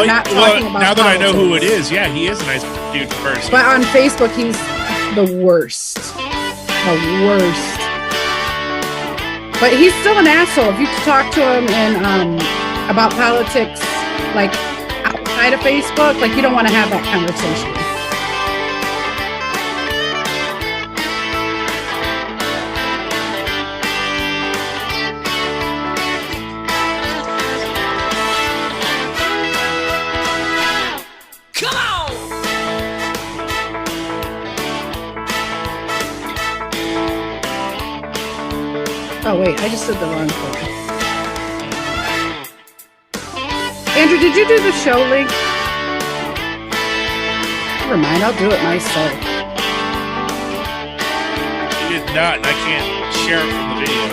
not talking about now that I know who it politics. is, yeah, he is a nice dude person. But on Facebook, he's the worst. The worst. But he's still an asshole. If you talk to him and about politics, like outside of Facebook, like you don't want to have that conversation. Oh wait, I just did the wrong thing. Andrew, did you do the show link? Never mind, I'll do it myself. You did not, and I can't share it from the video.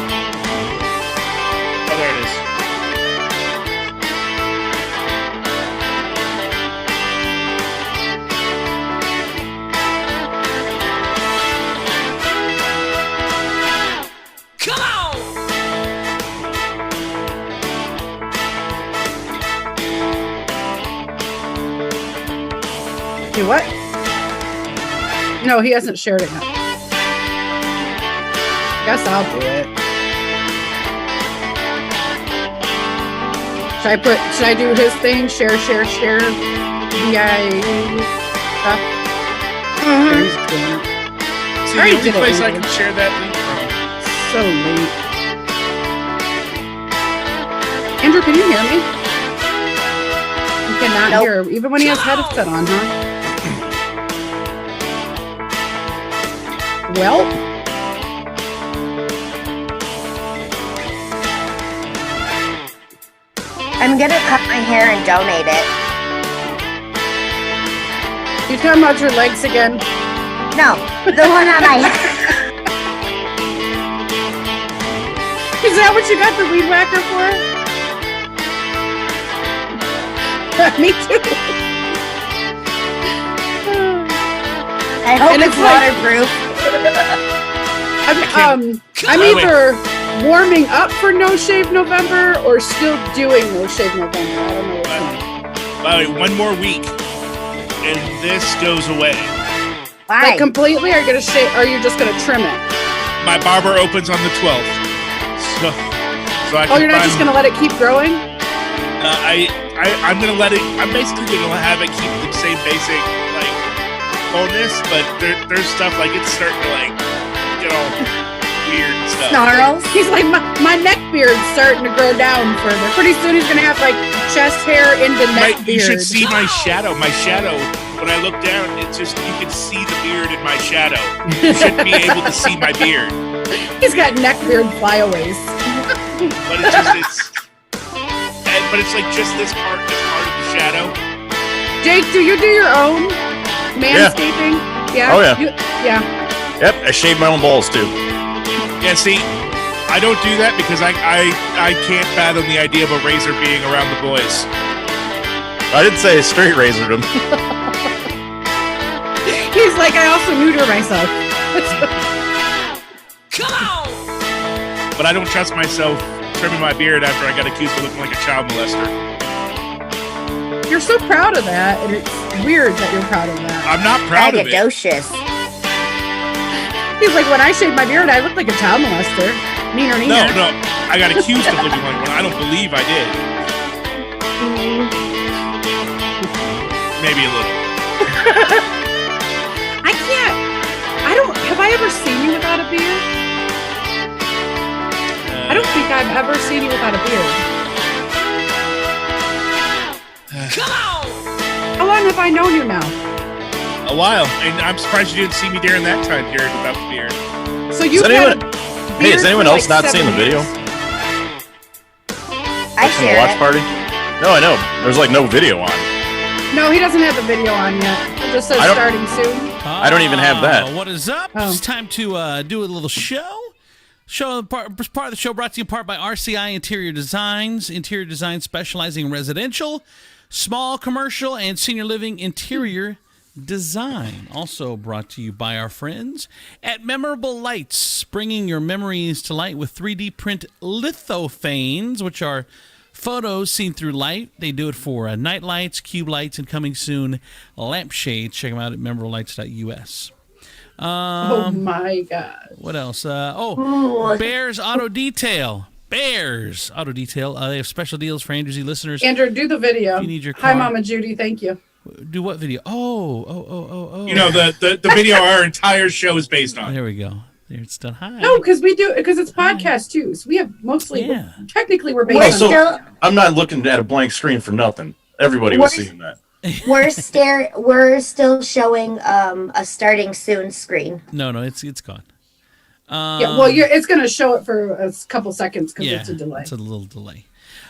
Oh, there it is. Do what? No, he hasn't shared it yet. Guess I'll do it. Should I do his thing? Share, VI stuff? See, the Already only did it, place I Andrew. can share that link from. So late. Andrew, can you hear me? You cannot hear, even when he has headset on, huh? Well, I'm gonna cut my hair and donate it. you talking about your legs again? No, the one on my head. Is that what you got the weed whacker for? Me too. I hope And it's it's like- waterproof. I'm Wait. either warming up for No Shave November or still doing No Shave November. I don't know which one. By the way, one more week, and this goes away. Why? Like completely, are you gonna shave? Are you just gonna trim it? My barber opens on the 12th, so I can Oh, you're not find- just gonna let it keep growing? I'm gonna let it. I'm basically gonna have it keep the same basic like fullness, but there's stuff like it's starting to like get all weird and stuff. Snarls? He's like, my neck beard's starting to grow down further. Pretty soon he's gonna have like chest hair into neck beard. You should see my shadow. My shadow. When I look down, it's just you can see the beard in my shadow. You shouldn't be able to see my beard, He's got neck beard flyaways. but it's like just this part of the shadow. Jake, do you do your own manscaping? Yeah. Oh, yeah. Yeah. Yep, I shave my own balls too. Yeah, see, I don't do that because I can't fathom the idea of a razor being around the boys. I didn't say I straight razored them. He's like, I also neuter myself. But I don't trust myself trimming my beard after I got accused of looking like a child molester. You're so proud of that, and it's weird that you're proud of that. I'm not proud of it. Braggadocious. He's like, when I shaved my beard, I looked like a child molester. Neener. No, I got accused of looking like one. I don't believe I did. Maybe a little. Have I ever seen you without a beard? I don't think I've ever seen you without a beard. How long have I known you now? A while, and I'm surprised you didn't see me during that time period without the beard. So you've Has had anyone- a Hey, beard has anyone for else not seen the 7 video? years. I From the share watch it. party? No, I know. There's like no video on. No, he doesn't have the video on yet. It just says I don't- starting soon. I don't even have that. What is up? Oh. It's time to do a little show. Part of the show brought to you in part by RCI Interior Designs. Interior Design specializing in residential, small commercial, and senior living interior design. Also brought to you by our friends at Memorable Lights, bringing your memories to light with 3D print lithophanes, which are Photos seen through light. They do it for night lights, cube lights, and coming soon, lampshades. Check them out at memorabilights.us. Oh my God. What else? Ooh. Bears Auto Detail. Bears Auto Detail. They have special deals for Andrew Z listeners. Andrew, do the video. If you need your Hi, car. Mama Judy. Thank you. Do what video? Oh. You know, the video our entire show is based on. There we go. There it's done. Hi. No, because it's podcast too. So we have mostly, Yeah. technically we're based We're on. Also, still I'm not looking at a blank screen for nothing. Everybody was seeing that. we're still showing a starting soon screen. No, it's gone. Yeah, well, it's going to show it for a couple seconds because it's a delay. It's a little delay.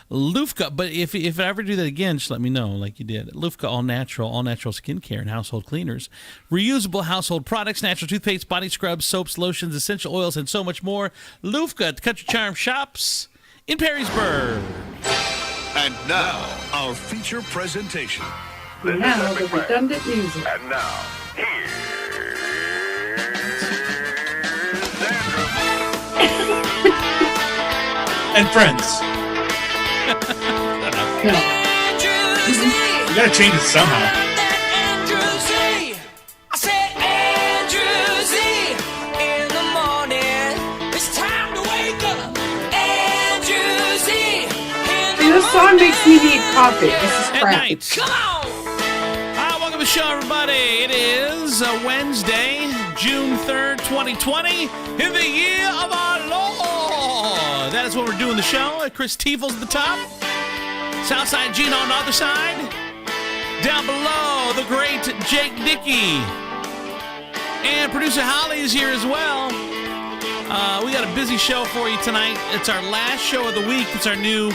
Lufka, but if I ever do that again, just let me know, like you did. Lufka all natural skincare and household cleaners, reusable household products, natural toothpaste, body scrubs, soaps, lotions, essential oils, and so much more. Lufka at Country Charm Shops in Perrysburg. And now, our feature presentation. Now the redundant music. And now, here's Andrew. And friends. No. You gotta change it somehow. See, this song makes me need coffee. This is At crap. night. Hi, welcome to the show, everybody. It is Wednesday, June 3rd, 2020, in the year of our Lord. That is what we're doing the show. Chris Tiefel's at the top. Southside Gene on the other side. Down below, the great Jake Dickey. And producer Holly is here as well. We got a busy show for you tonight. It's our last show of the week. It's our new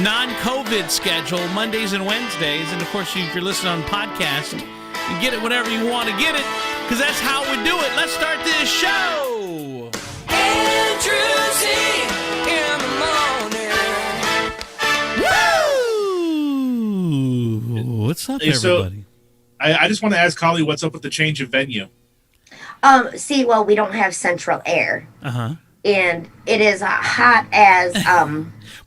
non-COVID schedule, Mondays and Wednesdays. And, of course, if you're listening on podcast, you get it whenever you want to get it, because that's how we do it. Let's start this show. Andrew Z in the morning. Woo! What's up, Hey, so- everybody? I just want to ask Holly, what's up with the change of venue? Well, we don't have central air, Uh-huh. and it is hot as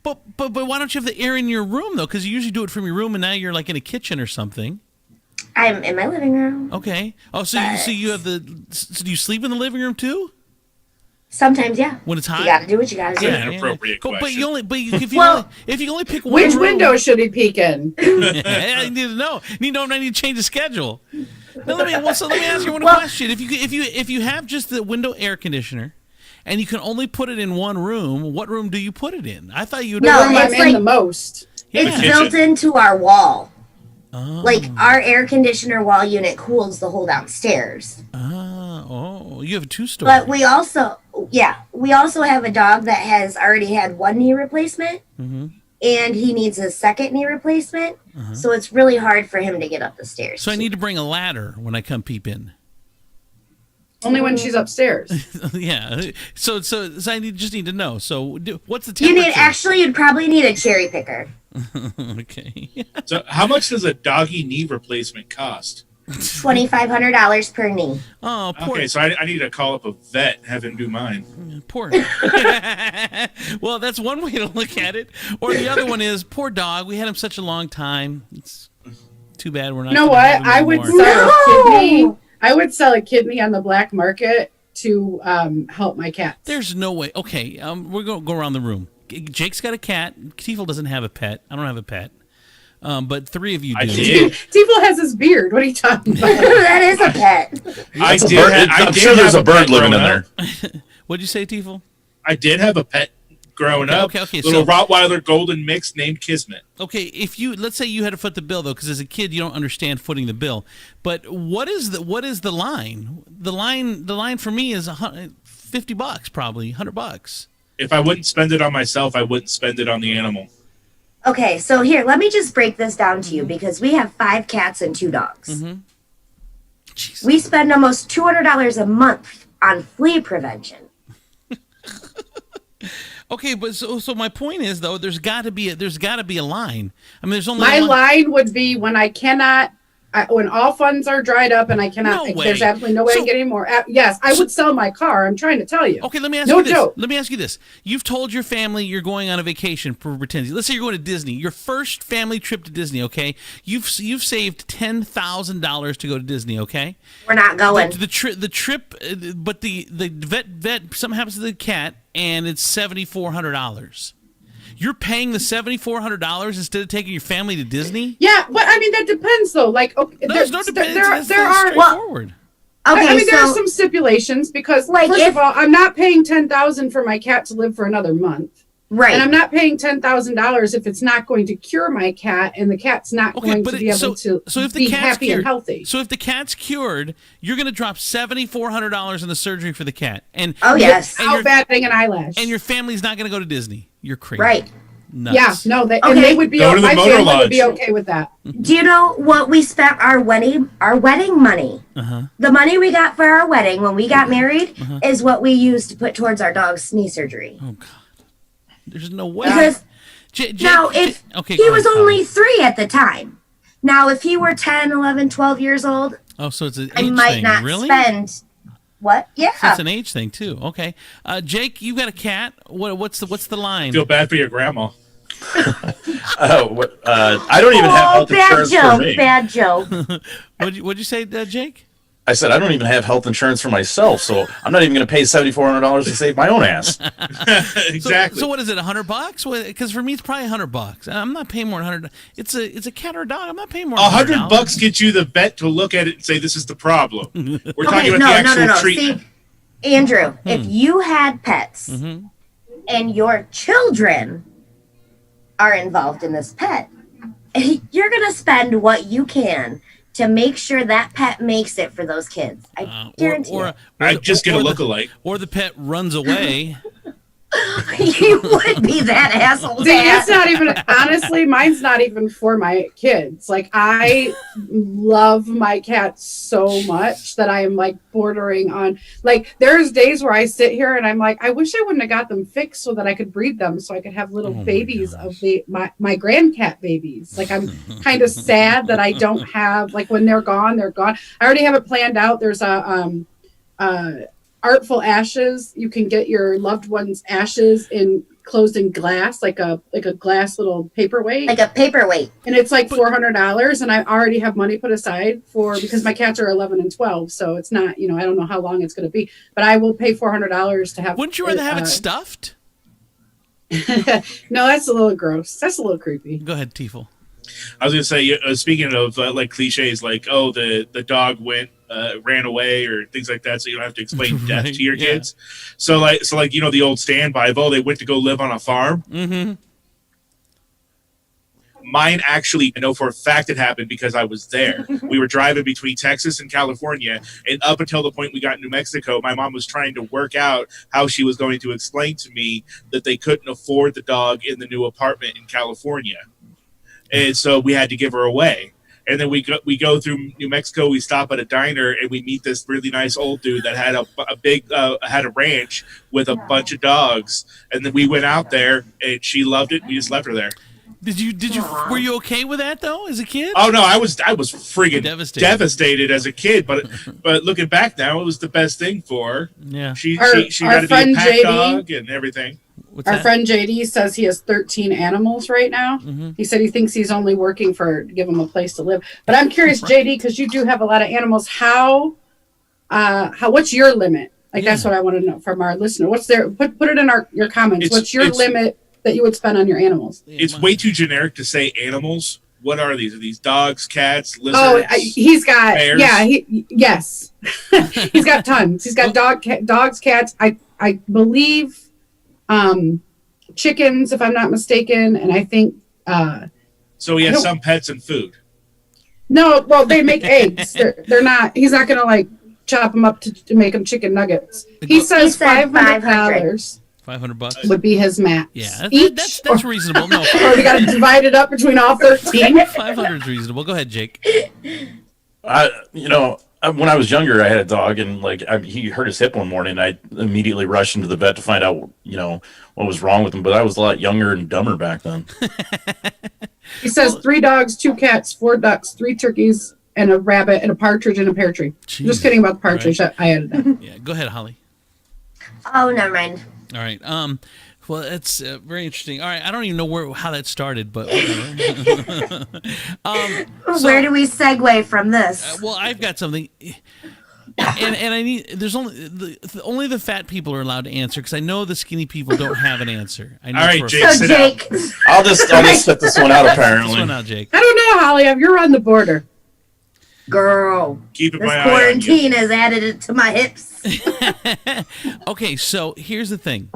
But why don't you have the air in your room, though? Because you usually do it from your room, and now you're, like, in a kitchen or something. I'm in my living room. Okay. Oh, so you have so do you sleep in the living room, too? Sometimes, yeah. When it's hot? You gotta do what you gotta do. Yeah. An appropriate Cool, question. If you Well- only pick one Which room- window should he peek in? I need to know. I need to change the schedule. Now, let me ask you one question. If you have just the window air conditioner, and you can only put it in one room, what room do you put it in? I thought you'd. No, The room I'm it's in like- the most. It's kitchen. built into our wall. Oh. Like our air conditioner wall unit cools the whole downstairs. You have a two-story. But we also have a dog that has already had one knee replacement, and he needs a second knee replacement. So it's really hard for him to get up the stairs. So I need to bring a ladder when I come peep in. Only when she's upstairs. Yeah. So I just need to know. So what's the You temperature? you'd probably need a cherry picker. Okay. So how much does a doggy knee replacement cost? $2,500 per knee. Oh, poor. Okay, so I need to call up a vet and have him do mine. Poor. Well, that's one way to look at it. Or the other one is, poor dog. We had him such a long time. It's too bad we're not. You know gonna what? have him I would anymore. sell a No! kidney. I would sell a kidney on the black market to help my cats. There's no way. Okay, we're going to go around the room. Jake's got a cat. Tiefel doesn't have a pet. I don't have a pet. But three of you do. I did. Tiefel has his beard. What are you talking about? That is a pet. I That's a did. bird. I I'm did sure there's have a bird pet living in growing there. up. What'd you say, Tiefel? I did have a pet growing up. Okay, Little so- Rottweiler golden mix named Kismet. Okay, let's say you had to foot the bill though, because as a kid you don't understand footing the bill. But what is the line? The line for me is $50, probably $100. If I wouldn't spend it on myself, I wouldn't spend it on the animal. Okay, so here, let me just break this down to you because we have 5 cats and 2 dogs. Jeez. We spend almost $200 a month on flea prevention. Okay, but so my point is though, there's got to be a line. I mean, there's only My one. line would be when I cannot when all funds are dried up and I cannot, No way. there's absolutely no way I So- can get any more. Yes, I would sell my car. I'm trying to tell you. Okay, let me ask No you this. joke. Let me ask you this. You've told your family you're going on a vacation for pretend. Let's say you're going to Disney. Your first family trip to Disney, okay? You've saved $10,000 to go to Disney, okay? We're not going. The trip, but the vet something happens to the cat and it's $7,400. You're paying the $7,400 instead of taking your family to Disney? Yeah, but I mean that depends though. Like, okay, No, there's no depends. there are. straightforward. Okay, I mean, there are so some stipulations because, Like, first if- of all, I'm not paying $10,000 for my cat to live for another month, right. and I'm not paying $10,000 if it's not going to cure my cat, and the cat's not Okay, going but to be able to so if the be cat's happy cured, and healthy. So if the cat's cured, you're going to drop $7,400 in the surgery for the cat, and Oh, yes. and Without your, batting an eyelash. and your family's not going to go to Disney. You're crazy. Right. Nuts. Yeah, no, they, Okay. and they would be. Go to the My motor family would be lodge. okay with that. Do you know what we spent our wedding money? The money we got for our wedding when we got married is what we used to put towards our dog's knee surgery. Oh God. There's no way. Because now, Jake- if okay, he go was ahead, only Polly. 3 at the time, now if he were 10, 11, 12 years old, Oh, so it's an I age might thing, not really? spend. What? Yeah. So it's an age thing too. Okay, Jake, you got a cat. What's the line? Feel bad for your grandma. I don't even have Oh, health bad insurance for joke. me. Bad joke. What'd you say, Jake? I said I don't even have health insurance for myself, so I'm not even going to pay $7,400 to save my own ass. Exactly. So what is it? $100? Because for me, it's probably $100. I'm not paying more than $100. It's a cat or a dog. I'm not paying more. Than $100 gets you the vet to look at it and say this is the problem. We're Okay, talking about no, the actual no. treatment. See, Andrew, if you had pets and your children are involved in this pet, you're going to spend what you can to make sure that pet makes it for those kids. I guarantee you. I'd just get a the- look-alike. Or the pet runs away. You would be that asshole. See, Dad. it's not even, honestly, mine's not even for my kids. Like, I love my cats so much that I am like bordering on, like, there's days where I sit here and I'm like, I wish I wouldn't have got them fixed so that I could breed them so I could have little Oh my babies gosh. of my grandcat babies. Like, I'm kind of sad that I don't have, like, when they're gone, they're gone. I already have it planned out. There's a, Artful Ashes. You can get your loved one's ashes closed in glass, like a glass little paperweight, Like a paperweight. and it's like $400. And I already have money put aside because my cats are 11 and 12, so it's not, I don't know how long it's going to be, but I will pay $400 to have. Wouldn't you rather have it stuffed? No, that's a little gross. That's a little creepy. Go ahead, Tiefel. I was gonna say, speaking of like cliches, like the dog ran away or things like that, so you don't have to explain death Right, to your yeah. kids. So the old standby of they went to go live on a farm. Mm-hmm. Mine actually, I know for a fact it happened because I was there. We were driving between Texas and California, and up until the point we got in New Mexico, my mom was trying to work out how she was going to explain to me that they couldn't afford the dog in the new apartment in California. And so we had to give her away. And then we go through New Mexico. We stop at a diner and we meet this really nice old dude that had had a ranch with a bunch of dogs. And then we went out there and she loved it. We just left her there. Were you okay with that though as a kid? Oh no, I was friggin' Devastated. devastated as a kid. But looking back now, it was the best thing for her. Yeah. She Our got to be a friend pack JD dog and everything. What's Our that? friend JD says he has 13 animals right now. Mhm. He said he thinks he's only working to give him a place to live. But I'm curious, JD, because you do have a lot of animals. What's your limit? Like, that's what I want to know from our listener. What's their, put it in your comments. What's your limit that you would spend on your animals? It's way too generic to say animals. What are these? Are these dogs, cats, lizards? Oh, he's got, bears? yeah, yes. He's got tons. He's got dogs, cats. I believe chickens, if I'm not mistaken. And I think, So he has some pets and food. no, well, they make eggs. They're not, he's not going to like chop them up to make them chicken nuggets. He says said $500 $500. would be his max. Yeah, Each, that's reasonable. No, or we got to divide it up between all 13. 500 is reasonable. Go ahead, Jake. When I was younger, I had a dog, and he hurt his hip one morning. I immediately rushed into the vet to find out, what was wrong with him. But I was a lot younger and dumber back then. He says 3 dogs, 2 cats, 4 ducks, 3 turkeys, and a rabbit and a partridge and a pear tree. Jeez. Just kidding about the partridge. Right. I added that. Yeah, go ahead, Holly. Oh, never mind. All right. Well, it's very interesting. All right, I don't even know how that started, but whatever. Where do we segue from this? Well, I've got something, and I need. There's only the fat people are allowed to answer because I know the skinny people don't have an answer. I know All right, for a Jake, fact. So, sit down. Jake, I'll just set this one out. This Apparently, one out, Jake. I don't know, Holly. You're on the border. girl, Keeping this my eye on you. quarantine has added it to my hips. Okay, so here's the thing.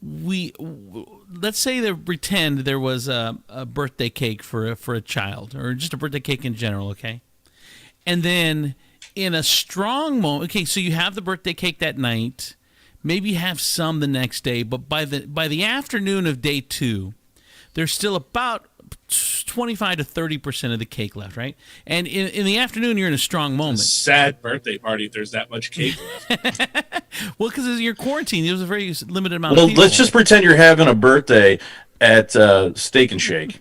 Let's say that pretend there was a birthday cake for a child, or just a birthday cake in general, okay? And then in a strong moment, okay, so you have the birthday cake that night, maybe you have some the next day, but by the afternoon of day 2, there's still about 25 to 30% of the cake left, right? And in the afternoon, you're in a strong moment. Sad birthday party if there's that much cake left. Well, because you're quarantined, there's a very limited amount well, of people. let's just pretend you're having a birthday at Steak and Shake.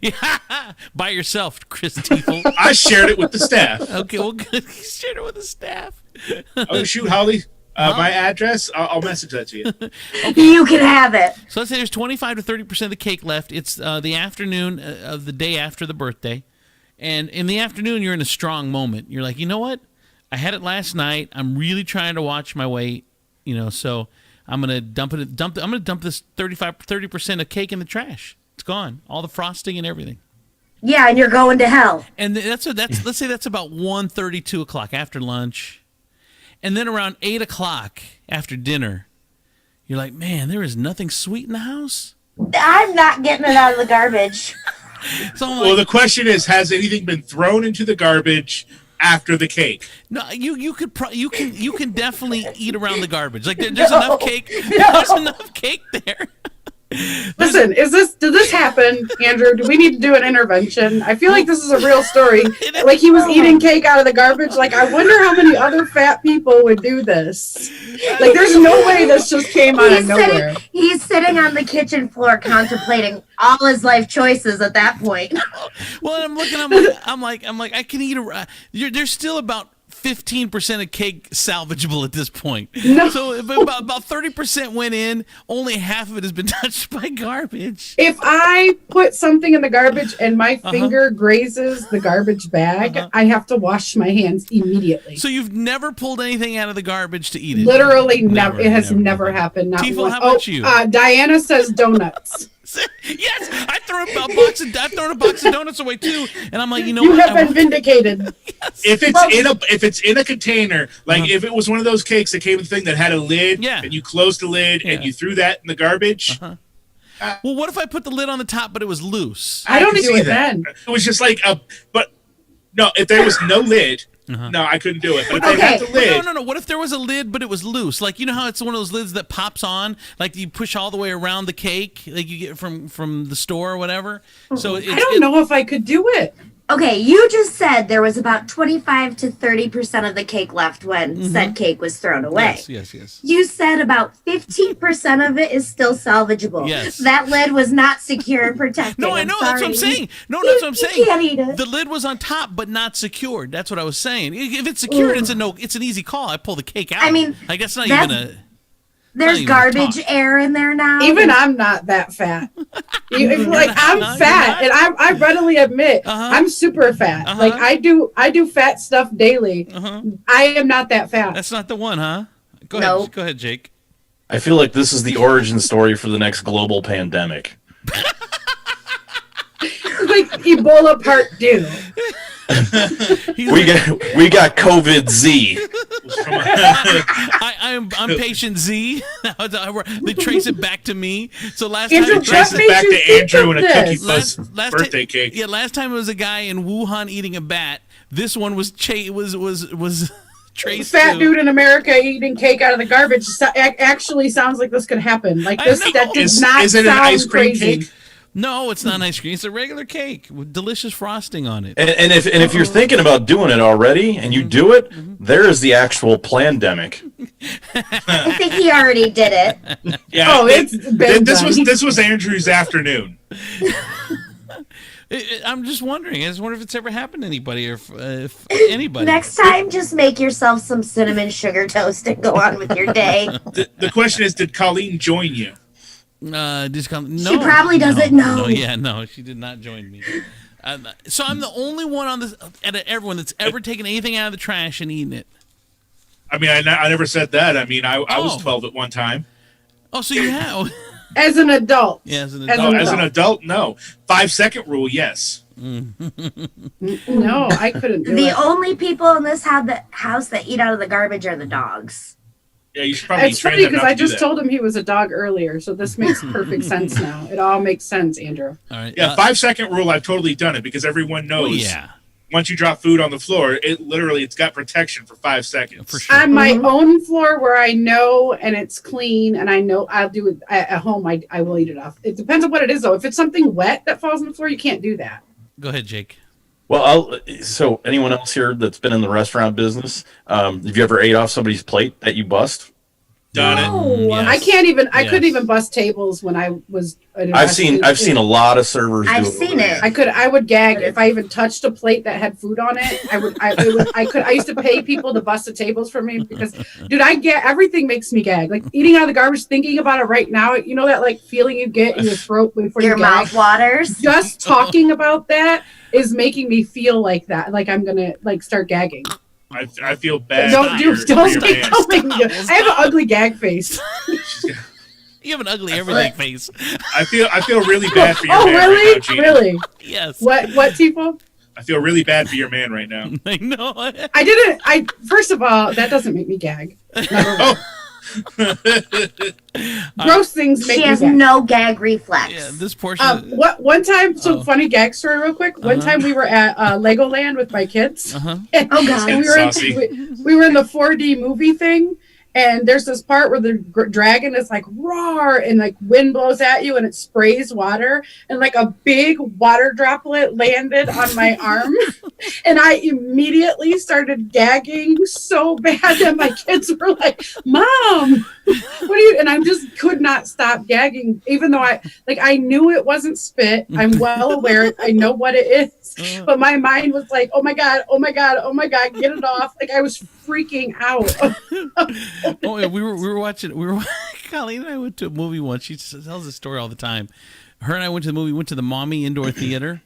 Yeah, by yourself, Chris Tiefel. I shared it with the staff. Okay, well, good. You shared it with the staff. Oh, shoot, Holly. My address, I'll message that to you. You can have it. So let's say there's 25 to 30% of the cake left. It's the afternoon of the day after the birthday. And in the afternoon, you're in a strong moment. You're like, you know what? I had it last night. I'm really trying to watch my weight, so I'm going to dump this 30% of cake in the trash. It's gone. All the frosting and everything. Yeah, and you're going to hell. And let's say that's about 1:30, 2 o'clock after lunch. And then around 8 o'clock after dinner, you're like, man, there is nothing sweet in the house. I'm not getting it out of the garbage. So I'm Well, like, the question is, has anything been thrown into the garbage after the cake? no, you can definitely eat around the garbage. Like there's enough cake. There's enough cake there. Listen, did this happen, Andrew? Do we need to do an intervention? I feel like this is a real story. Like he was eating cake out of the garbage. Like I wonder how many other fat people would do this. Like there's no way this just came out of nowhere. He's sitting on the kitchen floor contemplating all his life choices at that point. Well, and I'm looking. I'm like, I can eat there's still about 15% of cake salvageable at this point. No. So about 30% went in. Only half of it has been touched by garbage. If I put something in the garbage and my finger grazes the garbage bag, I have to wash my hands immediately. So you've never pulled anything out of the garbage to eat it? Literally never. It has never happened. Not Tiefel, once. how about you? Diana says donuts. Yes, I've thrown a box of donuts away too, and I'm like, you know You what? have been vindicated. If it's in a container, like if it was one of those cakes that came with a thing that had a lid, Yeah. and you closed the lid and you threw that in the garbage, Well, what if I put the lid on the top, but it was loose? I don't could do see it that. then. It was just like no, if there was no lid, no, I couldn't do it. But if they had the lid, No. What if there was a lid, but it was loose? Like, you know how it's one of those lids that pops on, like you push all the way around the cake, like you get from the store or whatever. So I don't know if I could do it. Okay, you just said there was about 25 to 30% of the cake left when said cake was thrown away. Yes. You said about 15% of it is still salvageable. Yes. That lid was not secure and protected. No, I I'm know. That's what I'm sorry. saying. No, that's what I'm saying. You can't eat it. The lid was on top, but not secured. That's what I was saying. If it's secured, it's an easy call. I pull the cake out. I mean, like that's not that's- even a. There's even garbage talk. air in there now. Even I'm not that fat. I'm No, fat, you're and I readily admit I'm super fat. Like I do fat stuff daily. I am not that fat. That's not the one, huh? Go No. ahead. Go ahead, Jake. I feel like this is the origin story for the next global pandemic. Like Ebola Part 2. We got COVID Z. I'm patient Z. They trace it back to me. So last Andrew, time trace what it back made you to Andrew and a think cookie of fuzz last birthday time, cake. Yeah, last time it was a guy in Wuhan eating a bat. This one was traced Fat to, dude in America eating cake out of the garbage actually sounds like this could happen. Like this, I know. that does not Is it an sound ice cream crazy. cake? No, it's not an ice cream. It's a regular cake with delicious frosting on it. And if you're thinking about doing it already and you do it, there is the actual plandemic. I think he already did it. Yeah. Oh, it's been done. This was Andrew's afternoon. I'm just wondering. I just wonder if it's ever happened to anybody or if anybody. Next time, just make yourself some cinnamon sugar toast and go on with your day. The question is, did Colleen join you? Just come. No, She probably doesn't know. No, she did not join me. So I'm the only one on this out of everyone that's ever taken anything out of the trash and eaten it. I mean, I never said that. I mean, I was Oh. 12 at one time. Oh, so you have? As an adult. Yeah, as an As adult. an As an adult, no. 5-second rule, yes. No, I couldn't do The it. only people in this house that eat out of the garbage are the dogs. Yeah, you should probably It's train funny them because not I to do just that. told him he was a dog earlier, so this makes perfect sense now. It all makes sense, Andrew. All right. Yeah, 5-second rule, I've totally done it because everyone knows. well, yeah, Once you drop food on the floor, it's got protection for 5 seconds. for sure. On my own floor where I know and it's clean and I know I'll do it at home, I will eat it off. It depends on what it is, though. If it's something wet that falls on the floor, you can't do that. Go ahead, Jake. Well, so anyone else here that's been in the restaurant business, have you ever ate off somebody's plate that you bust? Done it. No. Yes. I can't even. I Yes. couldn't even bust tables when I was. I've seen a lot of servers. I've do it seen over it. there. I would gag if I even touched a plate that had food on it. I used to pay people to bust the tables for me because, dude, everything makes me gag. Like eating out of the garbage, thinking about it right now. You know that like feeling you get in your throat before Your you gag. mouth waters. Just talking about that is making me feel like that. Like I'm gonna like start gagging. I feel bad. Don't for your be man. coming. I have an ugly gag face. You have an ugly everything face. I feel really bad for your Oh man right really? now, Gina. Really? Yes. What Tifo? I feel really bad for your man right now. I know. I didn't. First of all, that doesn't make me gag. Number one. Gross things make She me has gag. no gag reflex. Yeah, this portion. What one time? So Oh. funny gag story, real quick. One time we were at Legoland with my kids. Uh-huh. Oh, God. And Saucy. we were in the 4D movie thing, and there's this part where the dragon is like roar, and like wind blows at you, and it sprays water, and like a big water droplet landed on my arm, and I immediately started gagging so bad that my kids were like, "Mom, what are you?" And I just could not stop gagging, even though I knew it wasn't spit. I'm well aware. I know what it is, but my mind was like, "Oh my god, oh my god, oh my god, get it off!" Like I was freaking out. Oh, yeah, we were watching. Colleen and I went to a movie once. She tells this story all the time. Her and I went to the movie. Went to the Mommy Indoor Theater,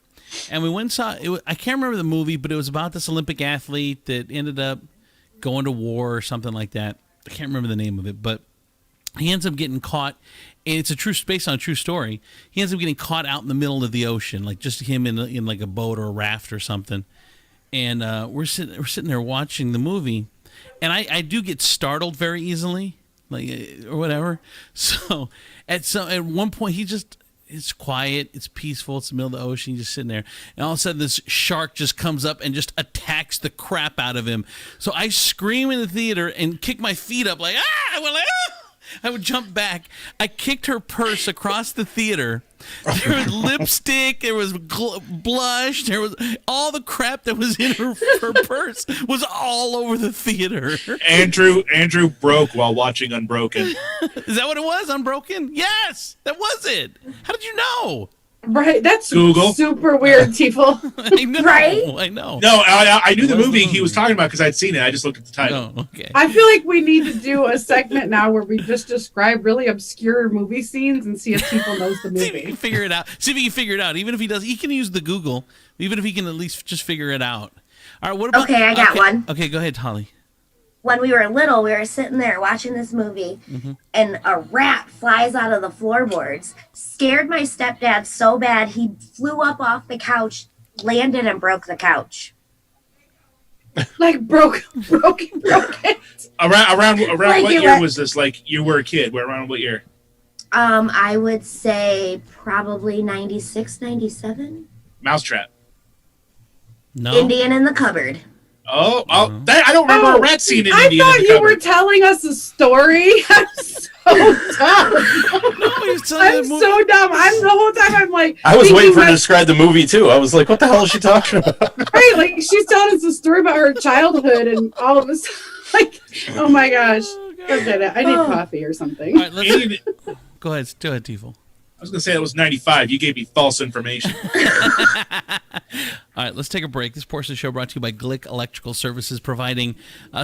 and we went and saw. I can't remember the movie, but it was about this Olympic athlete that ended up going to war or something like that. I can't remember the name of it, but he ends up getting caught. And it's based on a true story. He ends up getting caught out in the middle of the ocean, like just him in like a boat or a raft or something. And we're sitting there watching the movie. And I do get startled very easily, like or whatever. So at one point it's quiet, it's peaceful, it's the middle of the ocean, he's just sitting there, and all of a sudden this shark just comes up and just attacks the crap out of him. So I scream in the theater and kick my feet up like ah! I went like ah! I would jump back. I kicked her purse across the theater. There was lipstick. There was blush. There was all the crap that was in her purse was all over the theater. Andrew broke while watching Unbroken. Is that what it was? Unbroken? Yes, that was it. How did you know? Right? That's Google. super weird, Tifo. I know. Right? I know. No, I knew the What was movie the he was movie? talking about because I'd seen it. I just looked at the title. Oh, okay. I feel like we need to do a segment now where we just describe really obscure movie scenes and see if people knows the See if he can movie. figure it out. See if he can figure it out. Even if he does, he can use the Google. Even if he can at least just figure it out. All right. What about? Okay, I got one. Okay, go ahead, Holly. When we were little, we were sitting there watching this movie, and a rat flies out of the floorboards. Scared my stepdad so bad, he flew up off the couch, landed, and broke the couch. Like broken. Around Like what you year were- was this? Like you were a kid. Around what year? I would say probably 96, 97. Mousetrap. No. Indian in the cupboard. Oh, I don't remember a rat scene in I Indian thought in the you were cupboard. telling us a story. I'm so dumb. No, he's telling I'm the movie. so dumb. I'm the whole time. I'm like, I was waiting for her to thinking describe the movie too. I was like, "What the hell is she talking about?" right, like she's telling us a story about her childhood, and all of us, like, oh my gosh, forget it. I need coffee or something. All right, let's Indian, go ahead, Tifo. was going to say that was 95. You gave me false information. All right, let's take a break. This portion of the show brought to you by Glick Electrical Services, providing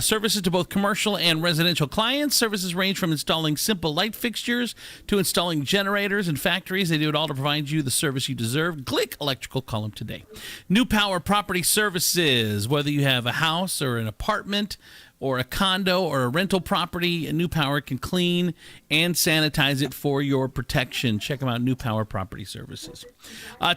services to both commercial and residential clients. Services range from installing simple light fixtures to installing generators in factories. They do it all to provide you the service you deserve. Glick Electrical, call them today. New Power Property Services, whether you have a house or an apartment or a condo or a rental property, New Power can clean and sanitize it for your protection. Check them out, New Power Property Services.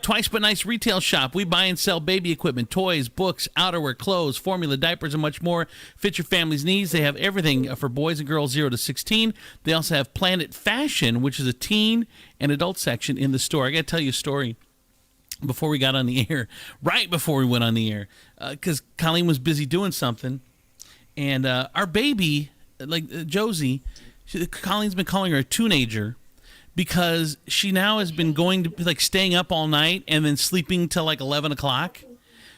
Twice But Nice Retail Shop. We buy and sell baby equipment, toys, books, outerwear, clothes, formula, diapers, and much more. Fit your family's needs. They have everything for boys and girls 0 to 16. They also have Planet Fashion, which is a teen and adult section in the store. I got to tell you a story. Before we got on the air, right before we went on the air, because Colleen was busy doing something. And our baby, Josie, Colleen's been calling her a teenager because she now has been going to staying up all night and then sleeping till 11 o'clock.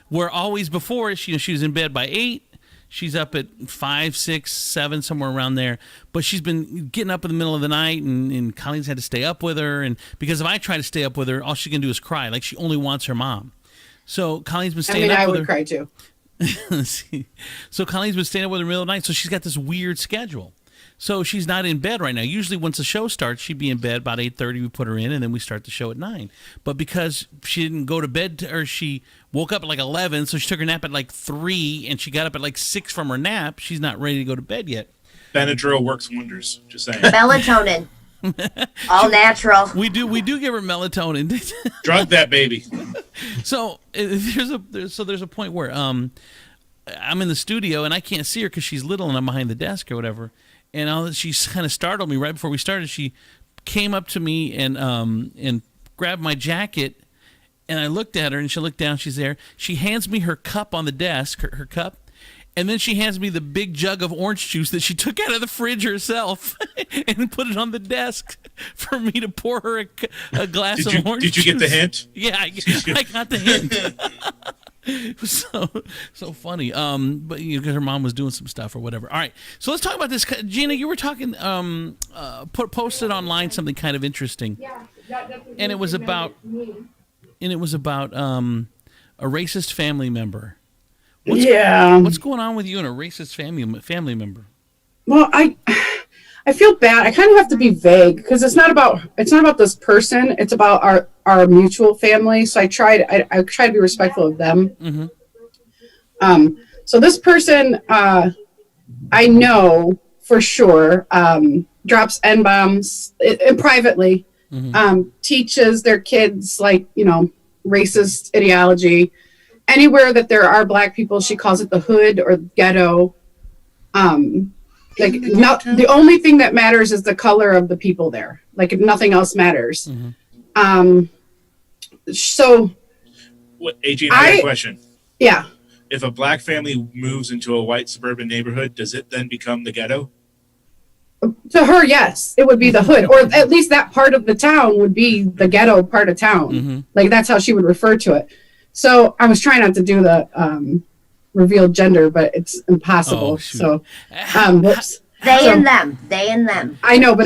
Where always before she was in bed by 8, she's up at 5, 6, 7, somewhere around there. But she's been getting up in the middle of the night, and Colleen's had to stay up with her. And because if I try to stay up with her, all she can do is cry. She only wants her mom. So Colleen's been staying up with her. I would cry too. So Colleen's been staying up with her in the middle of the night, so she's got this weird schedule. So she's not in bed right now. Usually once the show starts, she'd be in bed about 8:30. We put her in, and then we start the show at 9. But because she didn't go to bed, or she woke up at 11, so she took her nap at 3, and she got up at 6 from her nap, she's not ready to go to bed yet. Benadryl works wonders. Just saying. Melatonin. All natural. We do give her melatonin. Drug that baby. So there's a point where I'm in the studio and I can't see her because she's little and I'm behind the desk or whatever. And she kind of startled me right before we started. She came up to me and grabbed my jacket, and I looked at her and she looked down. She's there. She hands me her cup on the desk, her cup. And then she hands me the big jug of orange juice that she took out of the fridge herself and put it on the desk for me to pour her a glass of orange juice. Did you get the hint? Yeah, I got the hint. It was so funny. But because her mom was doing some stuff or whatever. All right, so let's talk about this. Gina, you were talking, posted online something kind of interesting, and it was about a racist family member. What's going on with you and a racist family member? Well, I feel bad. I kind of have to be vague because it's not about this person. It's about our mutual family. So I try to be respectful of them. Mm-hmm. So this person, I know for sure, drops N-bombs privately, teaches their kids racist ideology. Anywhere that there are black people, she calls it the hood or ghetto. The only thing that matters is the color of the people there. Nothing else matters. Mm-hmm. So, AJ, I have a question. Yeah. If a black family moves into a white suburban neighborhood, does it then become the ghetto? To her, yes, it would be the hood, or at least that part of the town would be the ghetto part of town. Mm-hmm. That's how she would refer to it. So I was trying not to do the revealed gender, but it's impossible. Oh, so, whoops. They and them. I know, but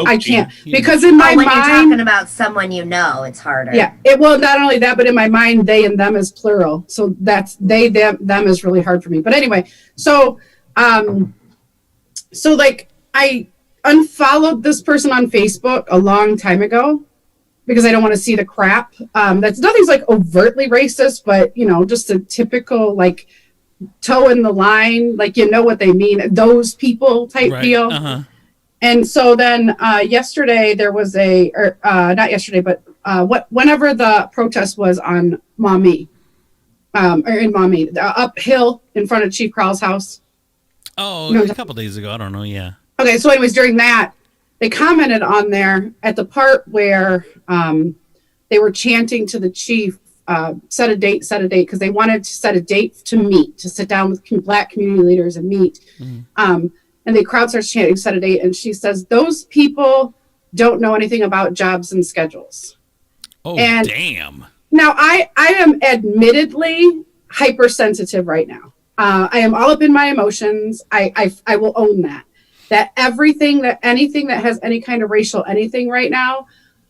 I can't because in my when mind, you're talking about someone it's harder. Yeah. Not only that, but in my mind, they and them is plural. So that's they, them is really hard for me. But anyway, so I unfollowed this person on Facebook a long time ago, because I don't want to see the crap. Nothing's overtly racist, but just a typical toe in the line, what they mean, those people type deal. Uh-huh. And so then yesterday there was not yesterday, but whenever the protest was on Maumee, uphill in front of Chief Crowell's house. Oh, a couple days ago. I don't know. Yeah. Okay. So anyways, during that, they commented on there at the part where they were chanting to the chief, set a date, because they wanted to set a date to sit down with black community leaders and meet. Mm-hmm. And the crowd starts chanting, set a date. And she says, those people don't know anything about jobs and schedules. Oh, damn. Now, I am admittedly hypersensitive right now. I am all up in my emotions. I will own that. That anything that has any kind of racial anything right now,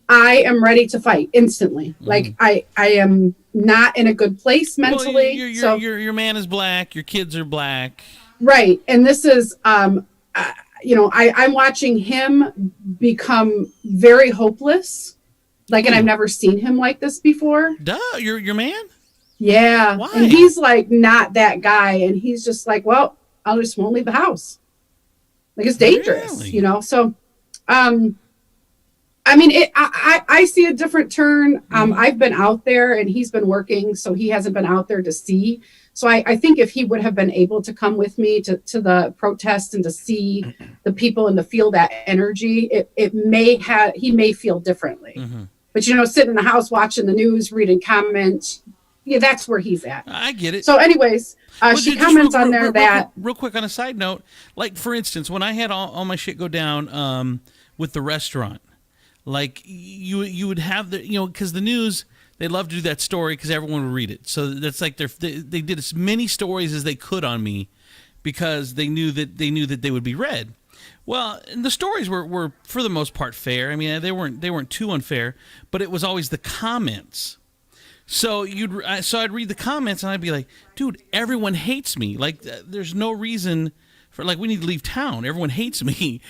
I am ready to fight instantly. Like I am not in a good place mentally. Well, your man is black. Your kids are black. Right. And this is, I'm watching him become very hopeless. Like, and I've never seen him like this before. Duh, your man? Yeah. Why? And he's like not that guy. And he's just like, well, I just won't leave the house. Like, it's dangerous, Really? So, I mean, I see a different turn. I've been out there and he's been working, so he hasn't been out there to see. So I think if he would have been able to come with me to the protest and to see the people and to feel that energy, he may feel differently. But, sitting in the house watching the news, reading comments, that's where he's at. I get it. So anyways, she comments on there that... Real quick on a side note, like, for instance, when I had all my shit go down with the restaurant, like, you would have because the news, they love to do that story because everyone would read it. So that's like they did as many stories as they could on me because they knew that they would be read. Well, and the stories were for the most part fair. I mean, they weren't too unfair, but it was always the comments. So I'd read the comments and I'd be like, dude, everyone hates me. Like, there's no reason for, like, we need to leave town. Everyone hates me.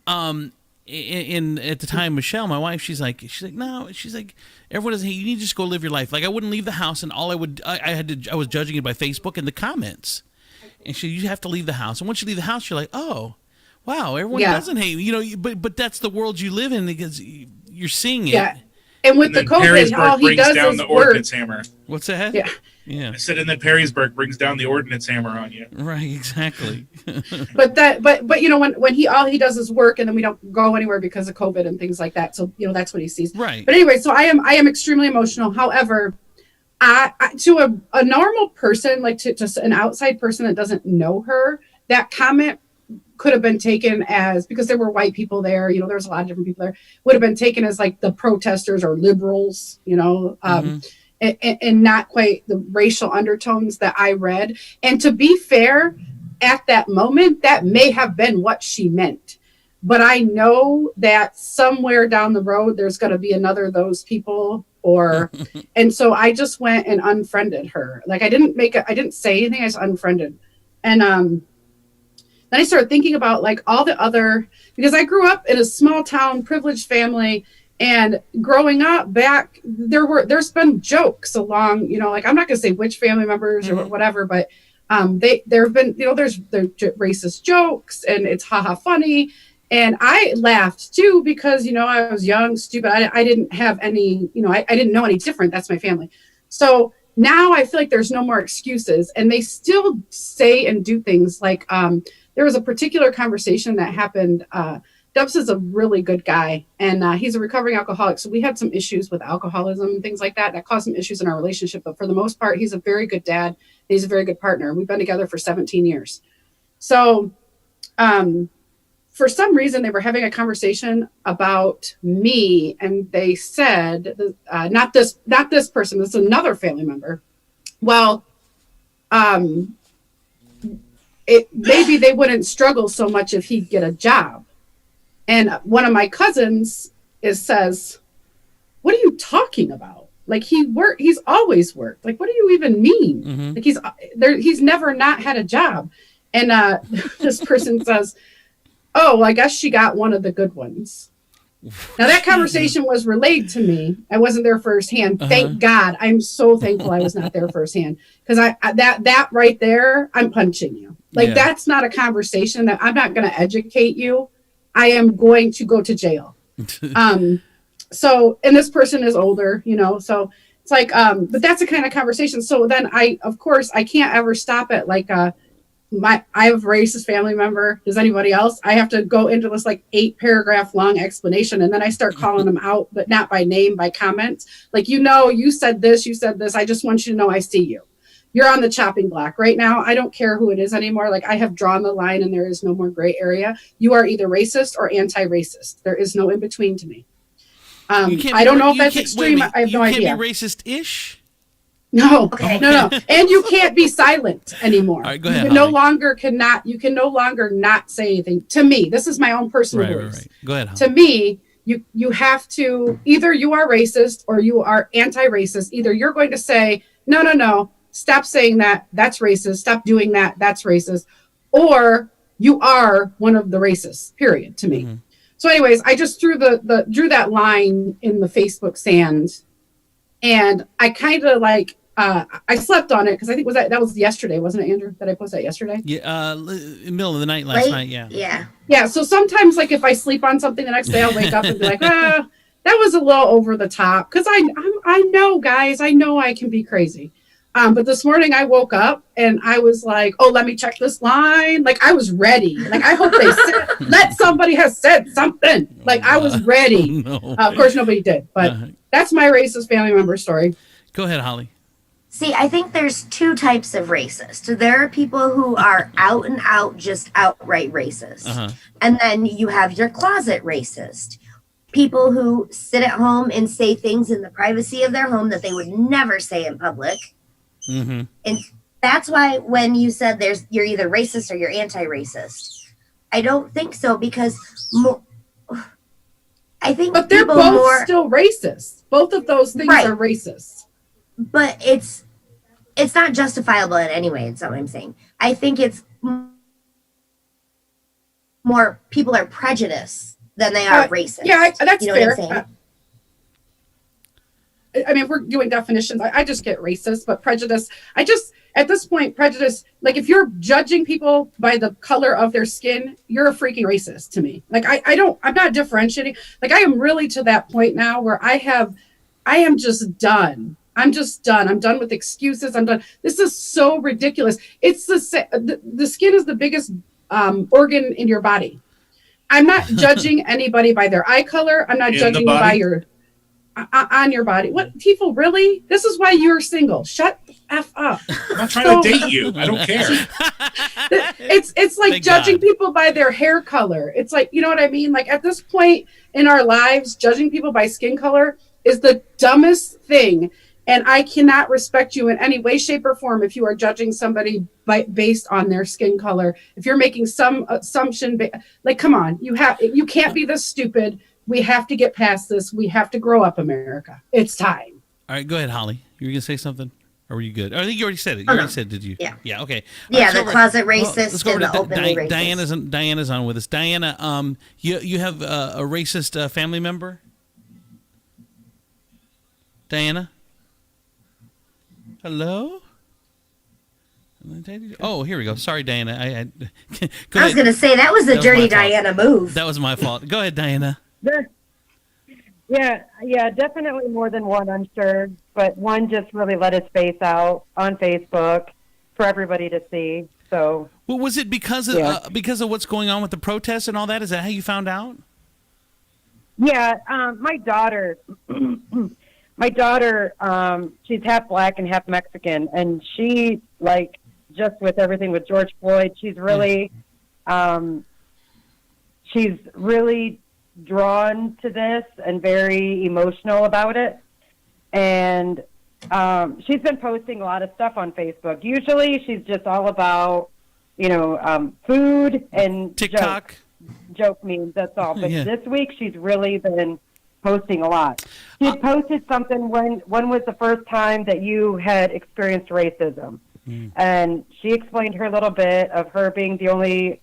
At the time, Michelle, my wife, she's like, no, she's like, everyone doesn't hate you. Need to just go live your life. Like, I wouldn't leave the house, and all I was judging it by Facebook and the comments. And you have to leave the house. And once you leave the house, you're like, oh, wow, everyone doesn't hate you. But that's the world you live in because you're seeing it. Yeah. And with the COVID, all he does down is the work. ordinance hammer. What's that? Yeah. I said, and then Perrysburg brings down the ordinance hammer on you. Right, exactly. But when all he does is work, and then we don't go anywhere because of COVID and things like that. So that's what he sees. Right. But anyway, so I am extremely emotional. However, to a normal person, like to an outside person that doesn't know her, that comment could have been taken as, because there were white people there, there was a lot of different people there, would have been taken as like the protesters or liberals, and not quite the racial undertones that I read. And to be fair, at that moment, that may have been what she meant. But I know that somewhere down the road, there's going to be another of those people and so I just went and unfriended her. Like, I didn't say anything, I just unfriended. And, then I started thinking about like all the other, because I grew up in a small town, privileged family, and growing up back, there's been jokes along, like, I'm not going to say which family members or whatever, but there have been, there's racist jokes and it's haha funny. And I laughed too, because, I was young, stupid. I didn't have any, I didn't know any different. That's my family. So now I feel like there's no more excuses, and they still say and do things like, there was a particular conversation that happened. Dubs is a really good guy, and he's a recovering alcoholic. So we had some issues with alcoholism and things like that caused some issues in our relationship. But for the most part, he's a very good dad. He's a very good partner. We've been together for 17 years. So for some reason, they were having a conversation about me, and they said, not this person, this is another family member. Well, maybe they wouldn't struggle so much if he'd get a job. And one of my cousins says, what are you talking about? Like, he's always worked. Like, what do you even mean? Like, he's never not had a job. And this person says, oh, well, I guess she got one of the good ones. Now, that conversation was relayed to me. I wasn't there firsthand. Thank God. I'm so thankful I was not there firsthand, because that right there, I'm punching you. Like, that's not a conversation that I'm not going to educate you. I am going to go to jail. So, and this person is older, so it's like, but that's the kind of conversation. So then of course, I can't ever stop it. Like, I have a racist family member. Does anybody else? I have to go into this like 8-paragraph long explanation. And then I start calling them out, but not by name, by comments. Like, you said this, I just want you to know I see you. You're on the chopping block right now. I don't care who it is anymore. Like, I have drawn the line and there is no more gray area. You are either racist or anti-racist. There is no in between to me. I don't know if that's extreme. I have no idea. You can't be racist-ish? No, no. And you can't be silent anymore. All right, go ahead. You can no longer not say anything. To me, this is my own personal beliefs. Right. Go ahead, Holly. To me, you have to, either you are racist or you are anti-racist. Either you're going to say, no, stop saying that, that's racist, stop doing that, that's racist, or you are one of the racists, period, to me. So anyways, I just drew drew that line in the Facebook sand, and I kind of like I slept on it because I think that was yesterday, wasn't it, Andrew? That I posted that yesterday? Yeah, middle of the night last night. Yeah. Yeah. So sometimes, like, if I sleep on something, the next day I'll wake up and be like, that was a little over the top, because I know, guys, I know I can be crazy. But this morning I woke up and I was like, oh, let me check this line. Like, I was ready. Like, I hope they let somebody has said something. Like, I was ready. No. Of course, nobody did. But that's my racist family member story. Go ahead, Holly. See, I think there's two types of racist. There are people who are out and out, just outright racist. And then you have your closet racist. People who sit at home and say things in the privacy of their home that they would never say in public. And that's why when you said you're either racist or you're anti-racist, I don't think so, because I think, but they're both still racist. Both of those things are racist. But it's not justifiable in any way. It's not what I'm saying. I think it's more people are prejudiced than they are racist. Yeah, that's you know fair. What I'm saying? I mean, if we're doing definitions, I just get racist, but prejudice, at this point, prejudice, like, if you're judging people by the color of their skin, you're a freaking racist to me. Like, I'm not differentiating. Like, I am really to that point now where I am just done. I'm just done. I'm done with excuses. I'm done. This is so ridiculous. It's the skin is the biggest organ in your body. I'm not judging anybody by their eye color. I'm not judging you by your on your body. What, Tiefel, really? This is why you're single. Shut the F up. I'm not trying to date you. I don't care. It's like Thank judging God. people by their hair color. It's like, you know what I mean? Like, at this point in our lives, judging people by skin color is the dumbest thing. And I cannot respect you in any way, shape, or form if you are judging somebody based on their skin color. If you're making some assumption, like, come on, you can't be this stupid. We have to get past this. We have to grow up, America. It's time. All right, go ahead, Holly. You were going to say something? Or were you good? I think you already said it. You already said, did you? Yeah. Yeah, okay. Yeah, All right, the closet racist let's go over and to the openly racist. Diana's on with us. Diana, you have a racist family member? Diana? Hello? Oh, here we go. Sorry, Diana. I was going to say, that was a dirty Diana move. That was my fault. Go ahead, Diana. Yeah, definitely more than one, I'm sure. But one just really let his face out on Facebook for everybody to see. So, well, was it because of what's going on with the protests and all that? Is that how you found out? Yeah, my daughter, she's half black and half Mexican, and she, like, just with everything with George Floyd, she's really drawn to this and very emotional about it. And she's been posting a lot of stuff on Facebook. Usually she's just all about, food and TikTok. Joke memes, that's all. But this week she's really been posting a lot. She had posted something when was the first time that you had experienced racism? And she explained her little bit of her being the only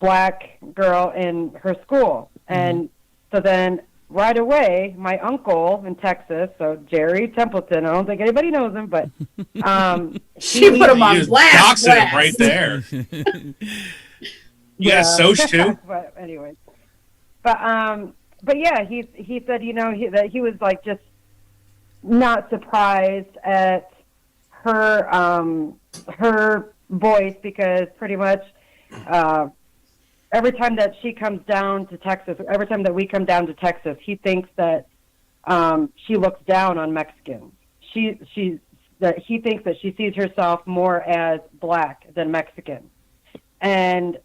black girl in her school. And so then right away, my uncle in Texas, so Jerry Templeton, I don't think anybody knows him, but she put him on blast. Doxing him right there. You got Soch too? But anyway. But yeah, he said, that he was like just not surprised at her voice, because pretty much every time that she comes down to Texas, every time that we come down to Texas, he thinks that she looks down on Mexicans. He thinks that she sees herself more as black than Mexican. And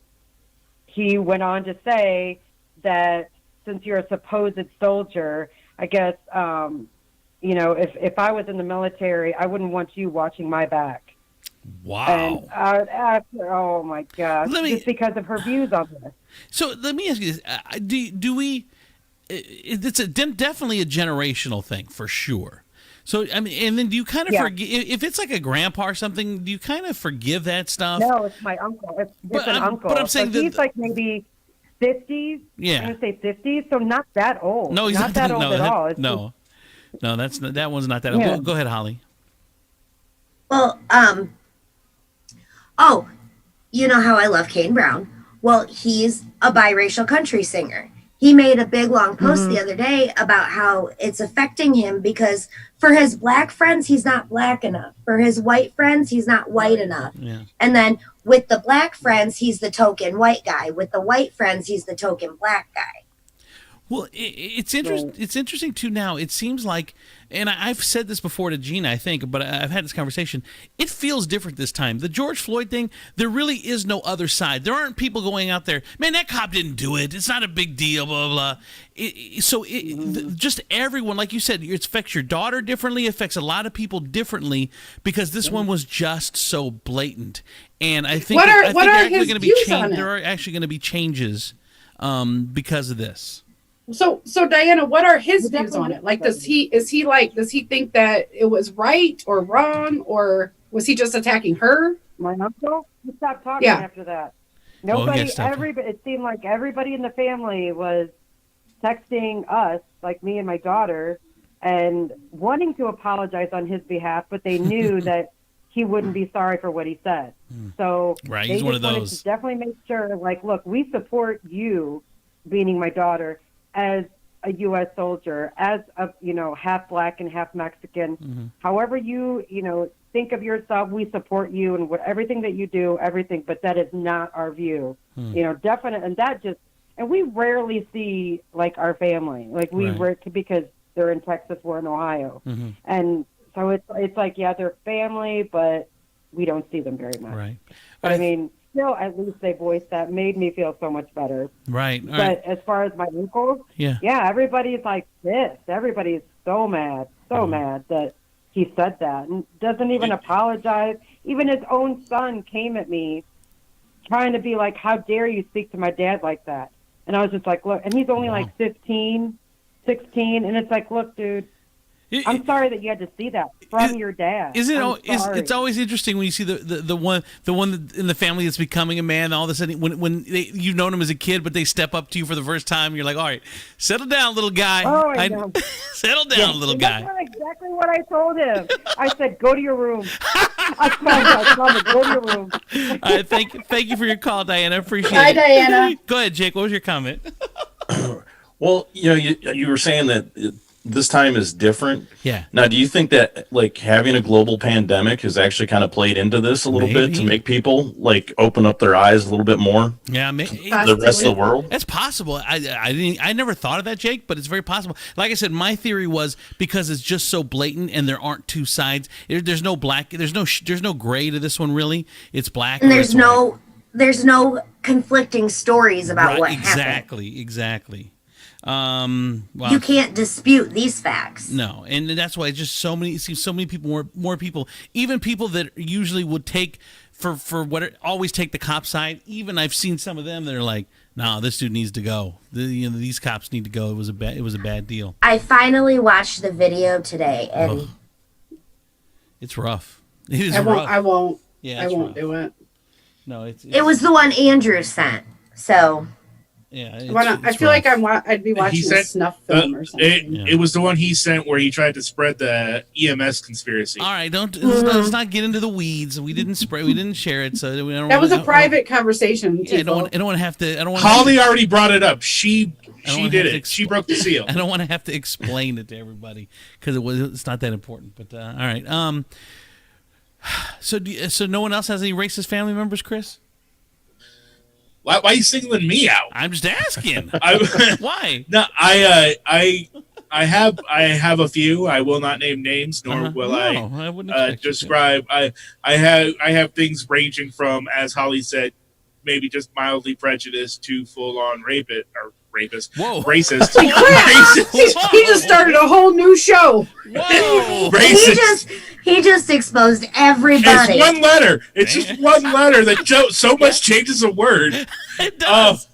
he went on to say that since you're a supposed soldier, I guess, if I was in the military, I wouldn't want you watching my back. Wow. And after, oh my gosh, just because of her views on this. So let me ask you this: do we? It's definitely a generational thing for sure. So I mean, and then do you kind of forgive if it's like a grandpa or something? Do you kind of forgive that stuff? No, it's my uncle. It's an uncle. But I'm saying he's like maybe 50s. Yeah, I'm gonna say 50s, so not that old. No, he's not that old at all. No, that one's not that old. Yeah. Go ahead, Holly. Well, oh, you know how I love Kane Brown? Well, he's a biracial country singer. He made a big long post the other day about how it's affecting him because for his black friends, he's not black enough. For his white friends, he's not white enough. Yeah. And then with the black friends, he's the token white guy. With the white friends, he's the token black guy. Well, it's interesting. It's interesting too. Now it seems like, and I've said this before to Gina, I think, but I've had this conversation. It feels different this time. The George Floyd thing, there really is no other side. There aren't people going out there, man, that cop didn't do it. It's not a big deal. Blah blah. Just everyone, like you said, it affects your daughter differently. It affects a lot of people differently because this one was just so blatant. And I think there are actually going to be changes because of this. So Diana, what are his views on it? Like, does he think that it was right or wrong, or was he just attacking her? My uncle, he stopped talking after that. Nobody, it seemed like everybody in the family was texting us, like me and my daughter, and wanting to apologize on his behalf, but they knew that he wouldn't be sorry for what he said. So right, they he's just one of wanted those. to definitely make sure, like, look, we support you, meaning my daughter, as a U.S. soldier, as a, half black and half Mexican. However you think of yourself, we support you and everything that you do, everything, but that is not our view. Definitely, and we rarely see, like, our family. Like, because they're in Texas, we're in Ohio. And so it's like, yeah, they're family, but we don't see them very much. Right. But I mean, still, at least they voiced that. Made me feel so much better. Right. But as far as my uncles, yeah, everybody's like this. Everybody's so mad that he said that and doesn't even apologize. Even his own son came at me trying to be like, how dare you speak to my dad like that? And I was just like, look, and he's only like 15, 16, and it's like, look, dude, I'm sorry that you had to see that from your dad. It's always interesting when you see the one in the family that's becoming a man. All of a sudden, when you've known him as a kid, but they step up to you for the first time, you're like, all right, settle down, little guy. Oh, I know. Settle down, little guy. That's exactly what I told him. I said, go to your room. I told him, go to your room. All right, thank you for your call, Diana. I appreciate it. Hi, Diana. Go ahead, Jake. What was your comment? Well, you were saying that this time is different. Yeah. Now, do you think that, like, having a global pandemic has actually kind of played into this a little bit to make people, like, open up their eyes a little bit more? Yeah, the rest of the world. That's possible. I never thought of that, Jake, but it's very possible. Like I said, my theory was because it's just so blatant and there aren't two sides. There's no black. There's no gray to this one, really. It's black. And there's no conflicting stories about what happened. Exactly. Well, you can't dispute these facts. No, and that's why it's just so many. It seems so many people, more people, even people that usually would take always take the cop side. Even I've seen some of them that are like, "No, this dude needs to go. These cops need to go. It was a bad deal." I finally watched the video today, and it's rough. It is rough. I won't. Yeah, I won't do it. No, it was the one Andrew sent. So. Yeah, I feel like I'd be watching a snuff film or something. It was the one he sent where he tried to spread the EMS conspiracy. All right, let's not get into the weeds. We didn't share it, so that was a private conversation. Yeah, I don't want to have to. Holly already brought it up. She did it. She broke the seal. I don't want to have to explain it to everybody because it's not that important. But all right. So no one else has any racist family members, Chris? Why are you singling me out? I'm just asking. Why? No, I have a few. I will not name names, nor will I wouldn't describe. I have things ranging from, as Holly said, maybe just mildly prejudiced to full on rapist. Whoa. Racist. He just started a whole new show. Whoa. Racist. He just exposed everybody. It's one letter. It's just one letter that so much changes a word. It does.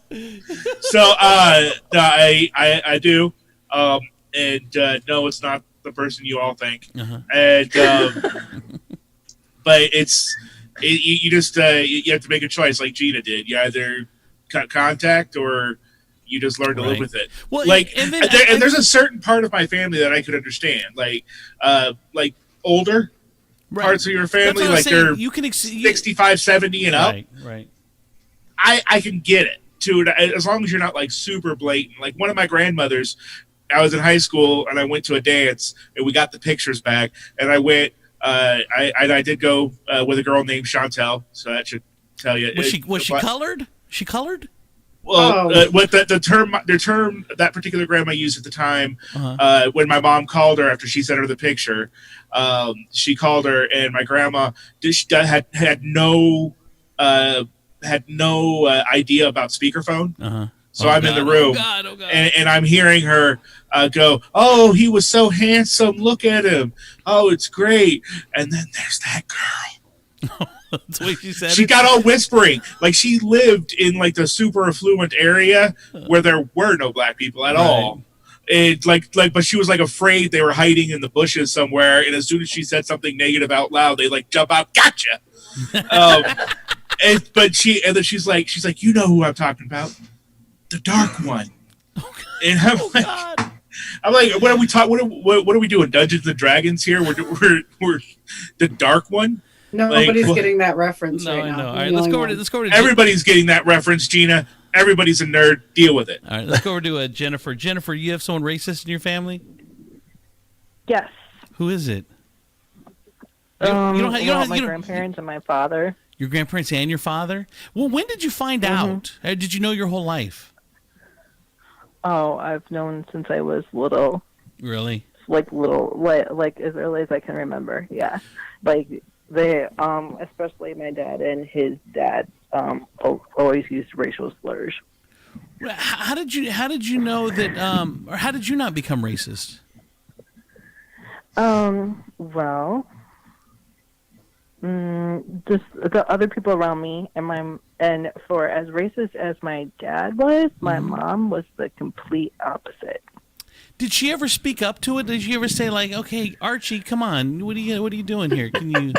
So I do. And no, it's not the person you all think. And but you just you have to make a choice, like Gina did. You either cut contact or you just learn to live with it. Well, like, and then and there's a certain part of my family that I could understand, like older parts of your family, like they're you can 65, 70 and up. Right. I can get it too, as long as you're not like super blatant. Like one of my grandmothers, I was in high school and I went to a dance and we got the pictures back, and I went. I did go with a girl named Chantel, so that should tell you. Was she colored? She colored? Well, what the term that particular grandma used at the time, when my mom called her after she sent her the picture, she called her, and my grandma had no idea about speakerphone. So I'm in the room, Oh God. and I'm hearing her go, "Oh, he was so handsome. Look at him. Oh, it's great." And then there's that girl. That's the way she said She it. got all whispering, like she lived in like the super affluent area where there were no black people at all. And but she was like afraid they were hiding in the bushes somewhere. And as soon as she said something negative out loud, they like jump out, gotcha. But she's like, you know who I'm talking about, the dark one. And I'm like, what are we talking? What are we doing? Dungeons and Dragons here? We're the dark one. Nobody's getting that reference right now. All right, let's go over to everybody's getting that reference, Gina. Everybody's a nerd. Deal with it. All right, let's go over to Jennifer. Jennifer, you have someone racist in your family? Yes. Who is it? My grandparents and my father. Your grandparents and your father? Well, when did you find out? Did you know your whole life? Oh, I've known since I was little. Really? Like as early as I can remember. Yeah. Like they, especially my dad and his dad, always used racial slurs. How did you know that? Or how did you not become racist? Well, just the other people around me, and for as racist as my dad was, my mom was the complete opposite. Did she ever speak up to it? Did you ever say like, "Okay, Archie, come on, what are you doing here? Can you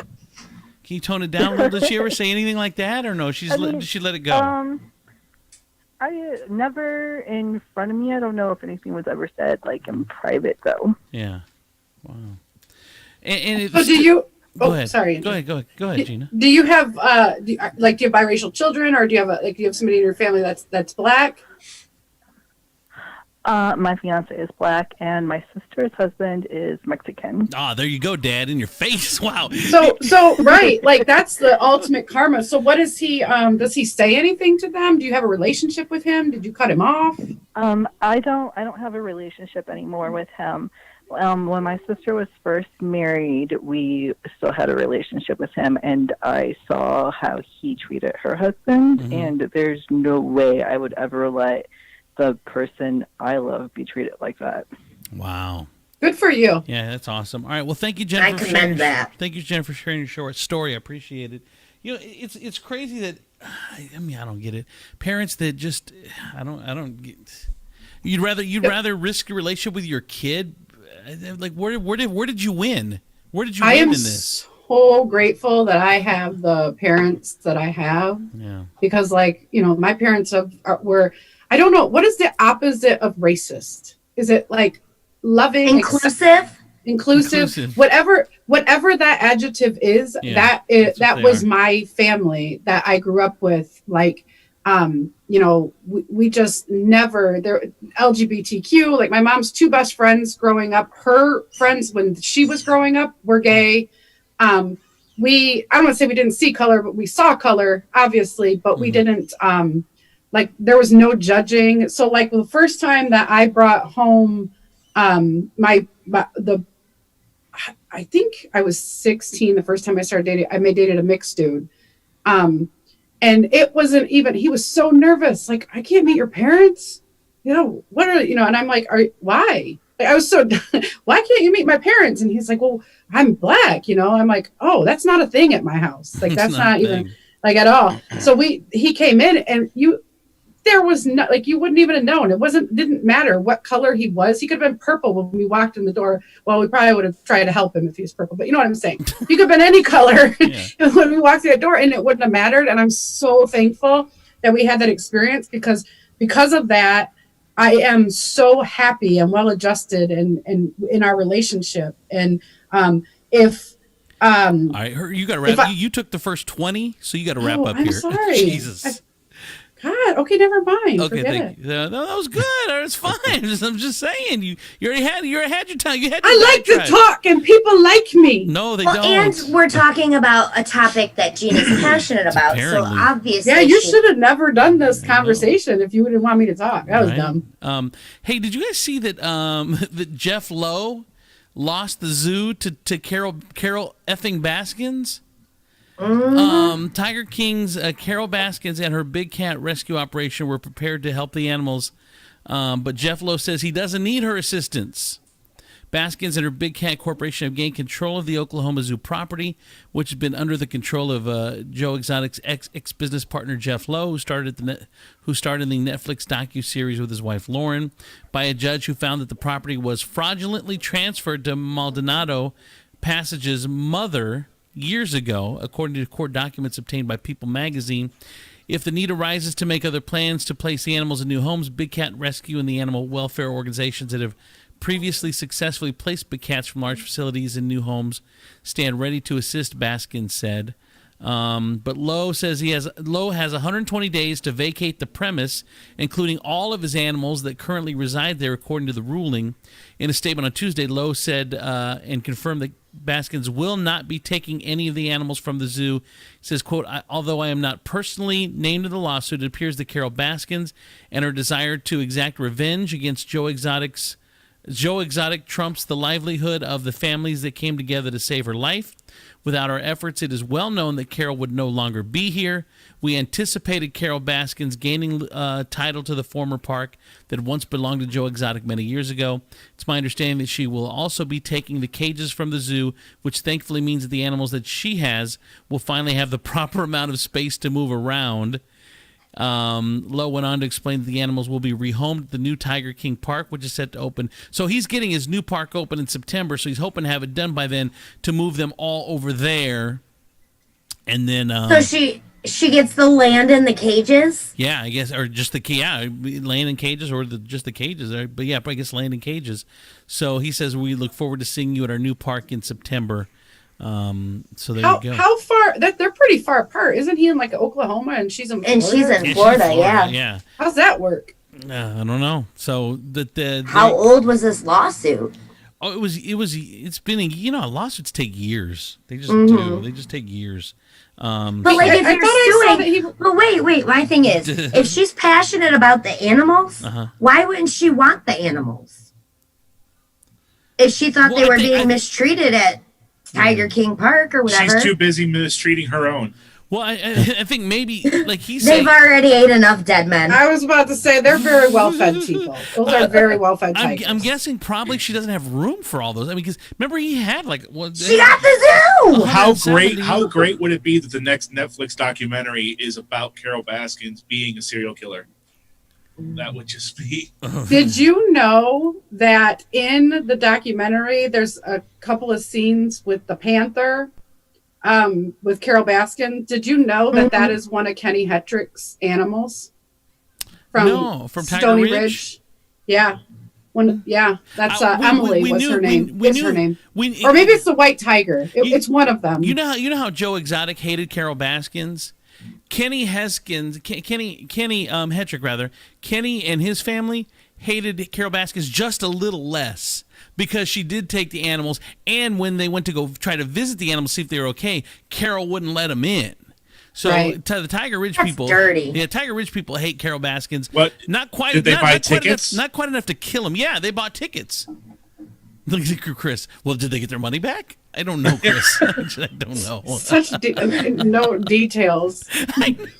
tone it down a little?" Did she ever say anything like that, or no? Did she let it go? I never in front of me. I don't know if anything was ever said like in private though. Yeah. Wow. And so do you? Go ahead. Sorry. Go ahead, Gina. Do you have do you have biracial children, or do you have somebody in your family that's black? My fiance is black, and my sister's husband is Mexican. Ah, there you go, Dad, in your face. Wow. So right, like that's the ultimate karma. So what is he? Does he say anything to them? Do you have a relationship with him? Did you cut him off? I don't have a relationship anymore with him. When my sister was first married, we still had a relationship with him, and I saw how he treated her husband, and there's no way I would ever let the person I love be treated like that. Wow. Good for you. Yeah, that's awesome. All right, well, thank you, Jennifer. I commend that. Thank you, Jennifer, for sharing your short story. I appreciate it. You know, it's crazy that I don't get it. Parents that just I don't get. You'd rather risk a relationship with your kid. Like where did you win? Where did you win in this? So grateful that I have the parents that I have. Yeah. Because my parents were, I don't know, what is the opposite of racist? Is it like loving, inclusive, whatever that adjective is, that was my family that I grew up with. Like, we just never LGBTQ, like my mom's two best friends growing up, her friends when she was growing up were gay. I don't want to say we didn't see color, but we saw color obviously, but we didn't, there was no judging. So like the first time that I brought home, I think I was 16 the first time I started dating. I dated a mixed dude. And it wasn't even, he was so nervous. Like, I can't meet your parents. what are, and I'm like, why? Like, I was so, why can't you meet my parents? And he's like, well, I'm black, I'm like, oh, that's not a thing at my house. Like, that's not even like at all. So he came in and there was no, like, you wouldn't even have known. Didn't matter what color he was. He could have been purple when we walked in the door. Well, we probably would have tried to help him if he was purple, but you know what I'm saying? He could have been any color when we walked through the door, and it wouldn't have mattered. And I'm so thankful that we had that experience because of that, I am so happy and well adjusted and in our relationship. And if I heard you got to wrap. You took the first 20, so you got to wrap up I'm here. Sorry. Jesus. God, okay, never mind. Okay, thank you. No, that was good. It's fine. I'm just saying. You already had your time. You had. I like to talk, and people like me. No, they don't. And we're talking about a topic that Gina's passionate about. Apparently. So obviously, yeah, you should have never done this conversation if you didn't want me to talk. That was dumb. Hey, did you guys see that? That Jeff Lowe lost the zoo to Carol effing Baskins? Tiger King's Carol Baskins and her big cat rescue operation were prepared to help the animals, but Jeff Lowe says he doesn't need her assistance. Baskins and her big cat corporation have gained control of the Oklahoma Zoo property, which has been under the control of Joe Exotic's ex-business partner Jeff Lowe, who starred in the Netflix docuseries with his wife Lauren, by a judge who found that the property was fraudulently transferred to Maldonado Passage's mother years ago, according to court documents obtained by People magazine. If the need arises to make other plans to place the animals in new homes, Big Cat Rescue and the animal welfare organizations that have previously successfully placed big cats from large facilities in new homes stand ready to assist, Baskin said. But Lowe says Lowe has 120 days to vacate the premise, including all of his animals that currently reside there, according to the ruling. In a statement on Tuesday, Lowe said and confirmed that Baskins will not be taking any of the animals from the zoo. He says, quote, although I am not personally named in the lawsuit, it appears that Carol Baskins and her desire to exact revenge against Joe Exotic trumps the livelihood of the families that came together to save her life. Without our efforts, it is well known that Carol would no longer be here. We anticipated Carol Baskins gaining title to the former park that once belonged to Joe Exotic many years ago. It's my understanding that she will also be taking the cages from the zoo, which thankfully means that the animals that she has will finally have the proper amount of space to move around. Lowe went on to explain that the animals will be rehomed at the new Tiger King Park, which is set to open. So he's getting his new park open in September, so he's hoping to have it done by then to move them all over there. And then so she gets the land in the cages? Yeah, I guess, or just land in cages, or just the cages. But yeah, I guess land in cages. So he says, we look forward to seeing you at our new park in September. So there you go. How far? They're pretty far apart. Isn't he in like Oklahoma and she's in Florida? And she's in Florida, yeah. How's that work? I don't know. So how old was this lawsuit? Oh, it's been lawsuits take years. They just do. They just take years. But like if you're suing, but wait. My thing is, if she's passionate about the animals, why wouldn't she want the animals? If she thought they were being mistreated at Tiger King Park or whatever. She's too busy mistreating her own. Well, I think maybe like he's they've already ate enough dead men. I was about to say they're very well fed people. Those are very well fed tigers. I'm guessing probably she doesn't have room for all those. I mean, because remember he had like she got the zoo. How great would it be that the next Netflix documentary is about Carol Baskins being a serial killer? That would just be. Did you know that in the documentary there's a couple of scenes with the panther, with Carol Baskin? Did you know that that is one of Kenny Hetrick's animals? From Tiger Stony Ridge? Yeah. That's Emily was her name. Her name. Or maybe it's the white tiger. It's one of them. You know how Joe Exotic hated Carol Baskins? Kenny and his family hated Carol Baskins just a little less because she did take the animals, and when they went to go try to visit the animals, see if they were okay, Carol wouldn't let them in. So the Tiger Ridge people, dirty. Yeah, Tiger Ridge people hate Carol Baskins. What? Not quite. Did they buy tickets? Not quite enough to kill him. Yeah, they bought tickets. Look at Chris. Well, did they get their money back? I don't know, Chris. I don't know. No details.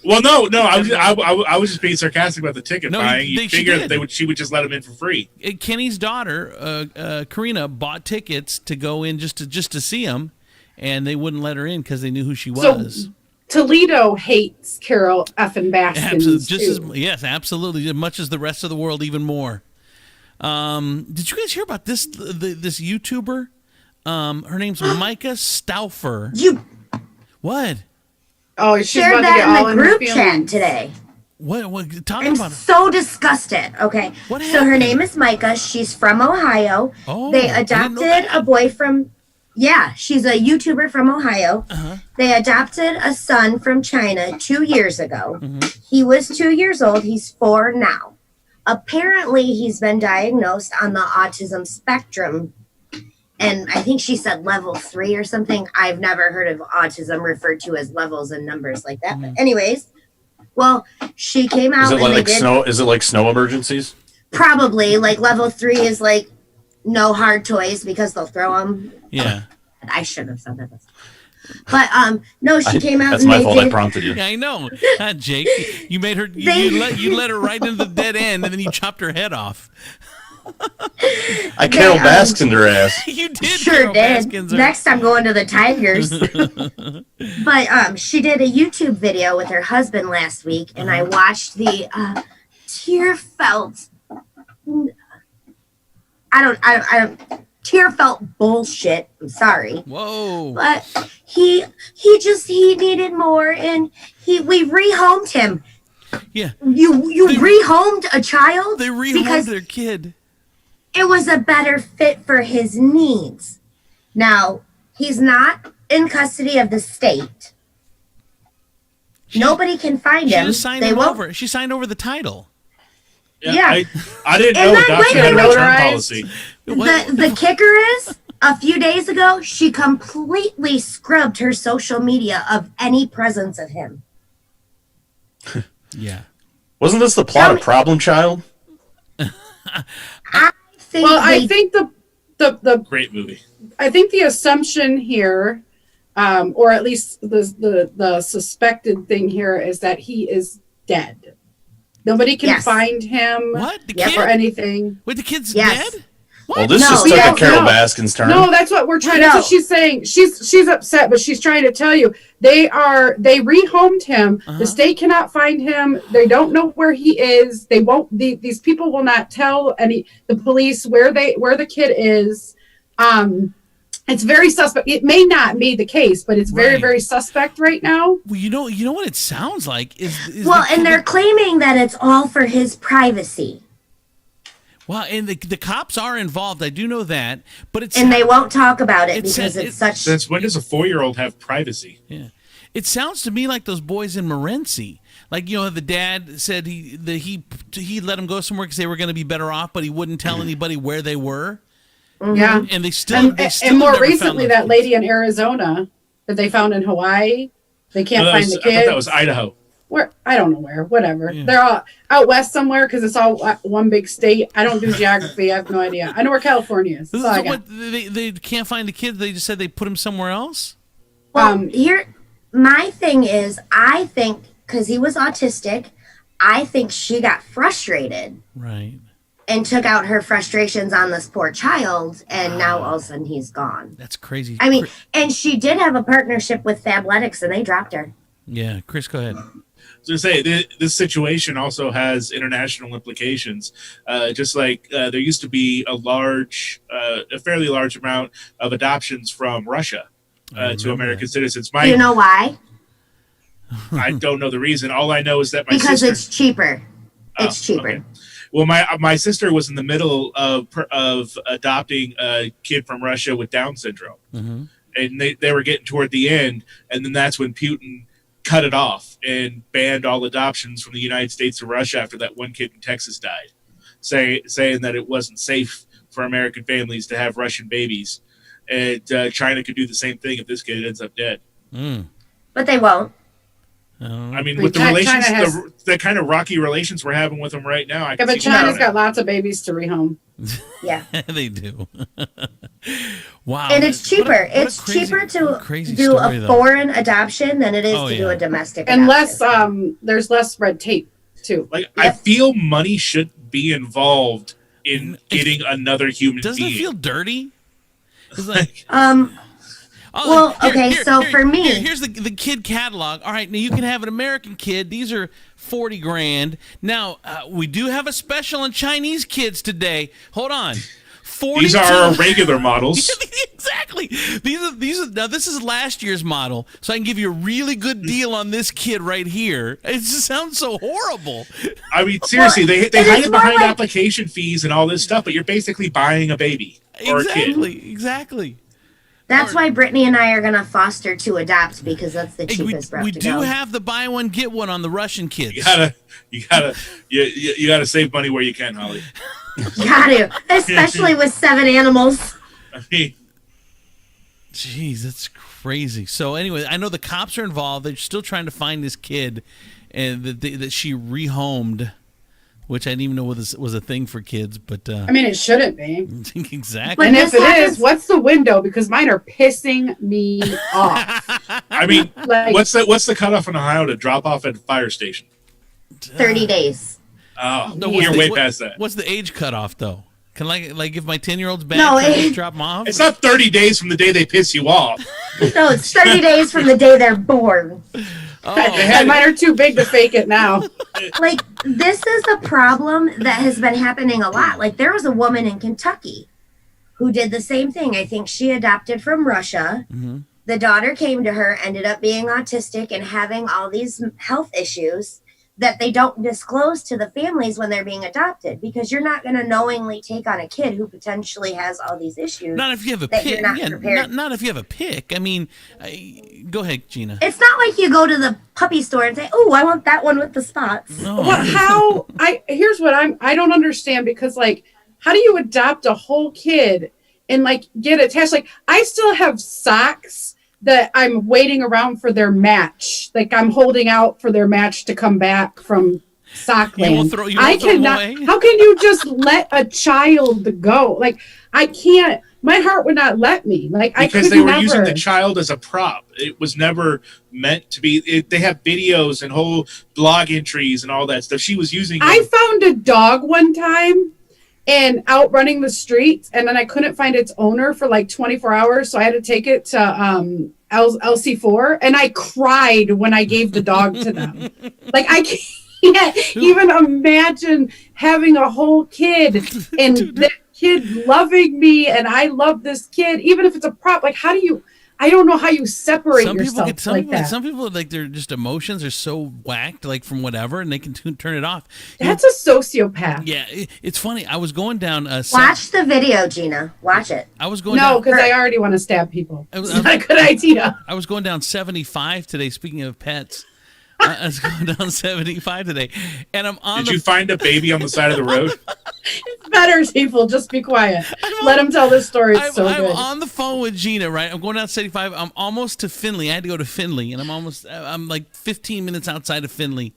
Well, no. I was just being sarcastic about the ticket No, buying. she You figured did. she would just let him in for free. Kenny's daughter, Karina, bought tickets to go in just to see him, and they wouldn't let her in because they knew who she was. Toledo hates Carol effing Baskins. Yes, absolutely, as much as the rest of the world, even more. Did you guys hear about this YouTuber? Her name's Micah Stauffer. What? Oh, she's shared about to get that all in the her group chat feelings. today. What? Talk I'm about it. so disgusted. Okay. What So her happened? name is Micah. She's from Ohio. Oh, They I didn't know adopted that. a boy from, yeah, she's a YouTuber from Ohio. Uh-huh. They adopted a son from China 2 years ago. Mm-hmm. He was 2 years old. He's 4 now. Apparently, he's been diagnosed on the autism spectrum. And I think she said level 3 or something. I've never heard of autism referred to as levels and numbers like that. But anyways, well, she came out Is it and they like did snow? Is it like snow emergencies? probably like level 3 is like no hard toys because they'll throw them. Yeah. I should have said that. But no, she came out That's and my they fault. I did. prompted you. Yeah, I know. Jake, you made her. They- You let her right into the dead end, and then you chopped her head off. I Carol They, Baskin her ass. You did. Sure Carol did. Baskins her. Next, I'm going to the Tigers. But she did a YouTube video with her husband last week, and I watched the tear-felt. I don't tear-felt bullshit. I'm sorry, Whoa. but he needed more, and we rehomed him. Yeah. You rehomed a child They rehomed because their kid. it was a better fit for his needs. Now, he's not in custody of the state. Nobody can find She him. just signed They him won't. over. She signed over the title. Yeah. I didn't And know then adoption wait, had a wait, return wait. policy. The kicker is, a few days ago, she completely scrubbed her social media of any presence of him. Yeah. Wasn't this the plot of Problem Child? I think Well, I they- think the Great movie. I think the assumption here, or at least the suspected thing here, is that he is dead. Nobody can Yes. find him What? The Yep. kid? or anything. Wait, the kid's Yes. dead? Well, this No, just we took a don't Carol know. Baskin's turn. No, that's what we're trying. No. That's what she's saying. She's upset, but she's trying to tell you they rehomed him. Uh-huh. The state cannot find him. They don't know where he is. They won't. These people will not tell the police where the kid is. It's very suspect. It may not be the case, but it's very Right. very suspect right now. Well, you know what it sounds like is well, the and kid- they're claiming that it's all for his privacy, Well, and the cops are involved. I do know that, but it's and they won't talk about it It's- because it- it's such. Since when does a 4-year-old have privacy? Yeah. It sounds to me like those boys in Morenci. Like, the dad said he let them go somewhere because they were going to be better off, but he wouldn't tell anybody where they were. Yeah. And they still And more never found recently, those that kids. lady in Arizona that they found in Hawaii. They can't I find the thought kids. that was Idaho. Where I don't know where. Whatever. Yeah. They're all out west somewhere because it's all one big state. I don't do geography. I have no idea. I know where California is. That's all I So got. what, they can't find the kids. They just said they put them somewhere else. Well, here, my thing is, I think because he was autistic, I think she got frustrated Right. and took out her frustrations on this poor child, and now all of a sudden he's gone. That's crazy. I mean, and she did have a partnership with Fabletics, and they dropped her. Yeah, Chris, go ahead. To say this situation also has international implications. Just like there used to be a fairly large amount of adoptions from Russia to American citizens. Do you know why? I don't know the reason. All I know is that my Because sister. it's cheaper. It's Oh, cheaper. okay. Well, my sister was in the middle of adopting a kid from Russia with Down syndrome, Mm-hmm. and they were getting toward the end, and then that's when Putin cut it off and banned all adoptions from the United States to Russia after that one kid in Texas died, saying that it wasn't safe for American families to have Russian babies, and China could do the same thing if this kid ends up dead. Mm. But they won't. Oh. I mean, Wait, with the China relations, has- the kind of rocky relations we're having with them right now, I Yeah, can but see China's why- got lots of babies to rehome. Yeah. They do. Wow. And it's cheaper. What a It's crazy- cheaper what a to crazy do story, a though. foreign adoption than it is Oh, to do yeah. a domestic And adoption. there's less red tape too. Like I Yep. feel money should be involved in getting another human Doesn't being. it feel dirty? It's like, Well, okay, so for me- here's the kid catalog. All right, now you can have an American kid. These are 40 grand. Now, we do have a special on Chinese kids today. Hold on. 42 These are our regular models. Exactly. These are now this is last year's model, so I can give you a really good deal on this kid right here. It just sounds so horrible. I mean, seriously, they it hide is it more behind like- application fees and all this stuff, but you're basically buying a baby or a kid. Exactly. That's why Brittany and I are going to foster to adopt because that's the Hey, cheapest route we to do go. have the buy one get one on the Russian kids. You gotta save money where you can, Holly. Got to, especially with 7 animals. I mean, Jeez, that's crazy. So anyway, I know the cops are involved. They're still trying to find this kid, and that she rehomed, which I didn't even know was a thing for kids. But I mean, it shouldn't be. exactly. And this if it happens- is, what's the window? Because mine are pissing me off. I mean, Like- what's the cutoff in Ohio to drop off at a fire station? 30 days. Oh, No, you're way past that. What's the age cutoff though? Can like if my 10-year-old's back, No, can I it- just drop them off? It's not 30 days from the day they piss you off. No, it's 30 days from the day they're born. And mine are too big to fake it now. Like, this is a problem that has been happening a lot. Like, there was a woman in Kentucky who did the same thing. I think she adopted from Russia. Mm-hmm. The daughter came to her, ended up being autistic and having all these health issues that they don't disclose to the families when they're being adopted, because you're not going to knowingly take on a kid who potentially has all these issues. Not if you have a that pick. you're not Yeah, prepared. not if you have a pick. I mean, go ahead, Gina. It's not like you go to the puppy store and say, "Oh, I want that one with the spots." No. What? How? Here's what I don't understand, because like, how do you adopt a whole kid and like get attached? Like, I still have socks that I'm waiting around for their match. Like, I'm holding out for their match to come back from Sockland. You won't throw them away? How can you just let a child go? Like, I can't. My heart would not let me. Like, I Because could they were never. using the child as a prop. It was never meant to be. They have videos and whole blog entries and all that stuff. She was using. I found a dog one time and out running the streets, and then I couldn't find its owner for like 24 hours, so I had to take it to LC4, and I cried when I gave the dog to them. Like, I can't even imagine having a whole kid and that kid loving me, and I love this kid, even if it's a prop. Like, how do you? I don't know how you separate yourself like that. Some people like their just emotions are so whacked, like from whatever, and they can turn it off. That's a sociopath. Yeah, it's funny. I was going down. Watch the video, Gina. Watch it. I was going. No, down, because I already want to stab people. I was- It's not a good idea. I was going down 75 today. Speaking of pets, I was going down 75 today, and I'm on. Did you find a baby on the side of the road? It's better, people. Just be quiet. Let them tell this story. It's so I'm good. on the phone with Gina, right? I'm going down 75. I'm almost to Findlay. I had to go to Findlay, and I'm like 15 minutes outside of Findlay.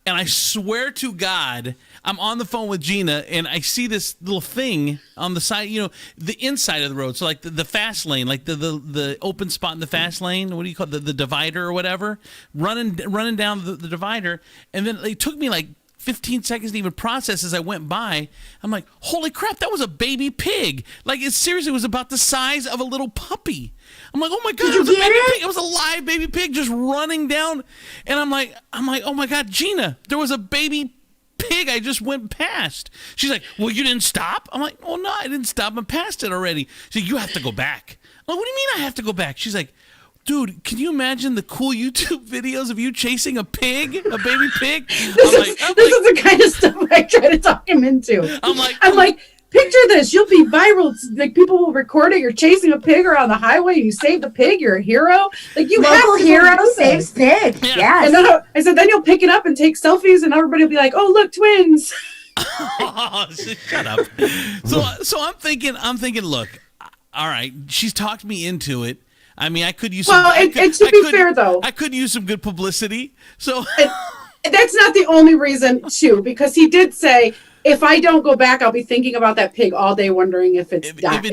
And I swear to God, I'm on the phone with Gina, and I see this little thing on the side, the inside of the road. So like the fast lane, like the open spot in the fast lane. What do you call it? The divider or whatever? Running down the divider. And then it took me like 15 seconds to even process as I went by. I'm like, holy crap, that was a baby pig. Like, it seriously was about the size of a little puppy. I'm like, oh my God, Did it you was a get baby it? pig. It was a live baby pig just running down. And I'm like, oh my God, Gina, there was a baby pig I just went past. She's like, well, you didn't stop? I'm like, oh no, I didn't stop. I'm past it already. She's like, you have to go back. I'm like, what do you mean I have to go back? She's like, dude, can you imagine the cool YouTube videos of you chasing a pig, a baby pig? This is the kind of stuff I try to talk him into. I'm like, picture this. You'll be viral. Like, people will record it. You're chasing a pig around the highway. You save the pig. You're a hero. Like, you have Local to hero do this. saves pig. Yeah. Yes. And then I said, then you'll pick it up and take selfies, and everybody will be like, "Oh, look, twins." oh, shut up. So I'm thinking, look, all right, she's talked me into it. I mean, I could use some. Well, and to be fair, though, I could use some good publicity. So that's not the only reason, too, because he did say if I don't go back, I'll be thinking about that pig all day, wondering if it died.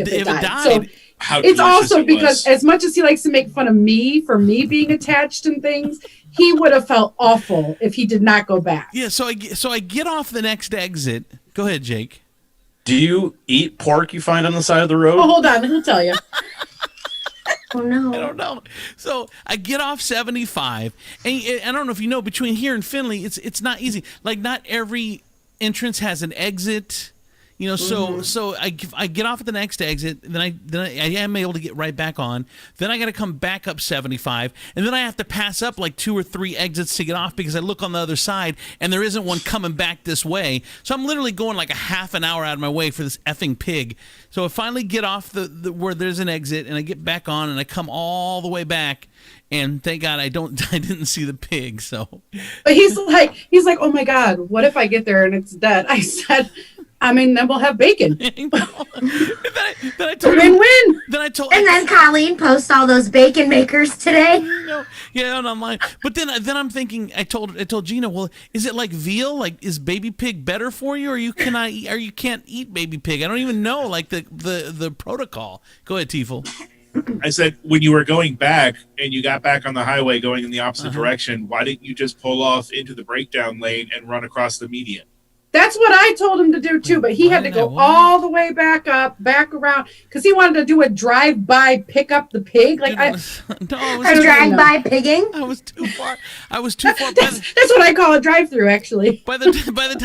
So How it's delicious also it because was. as much as he likes to make fun of me for me being attached and things, he would have felt awful if he did not go back. Yeah, so I get off the next exit. Go ahead, Jake. Do you eat pork you find on the side of the road? Oh, hold on, he'll tell you. Oh no. I don't know. So I get off 75, and I don't know if you know, between here and Findlay, it's not easy. Like, not every entrance has an exit. You know, so I get off at the next exit, then I am able to get right back on. Then I got to come back up 75, and then I have to pass up like 2 or 3 exits to get off because I look on the other side and there isn't one coming back this way. So I'm literally going like a half an hour out of my way for this effing pig. So I finally get off the where there's an exit, and I get back on, and I come all the way back. And thank God I didn't see the pig. So, But he's like, oh my God, what if I get there and it's dead? I said, I mean, then we'll have bacon. then I told him, Win-win. then I told And then Colleen posts all those bacon makers today. yeah, and I'm like, but then I'm thinking, I told Gina, well, is it like veal? Like, is baby pig better for you, or you can't eat baby pig? I don't even know like the protocol. Go ahead, Tiefel. I said, when you were going back and you got back on the highway going in the opposite direction, why didn't you just pull off into the breakdown lane and run across the median? That's what I told him to do too, but he had to go all the way back up, back around, because he wanted to do a drive-by pick up the pig. Like A drive-by pigging? I was too far. That's what I call a drive-through, actually. By the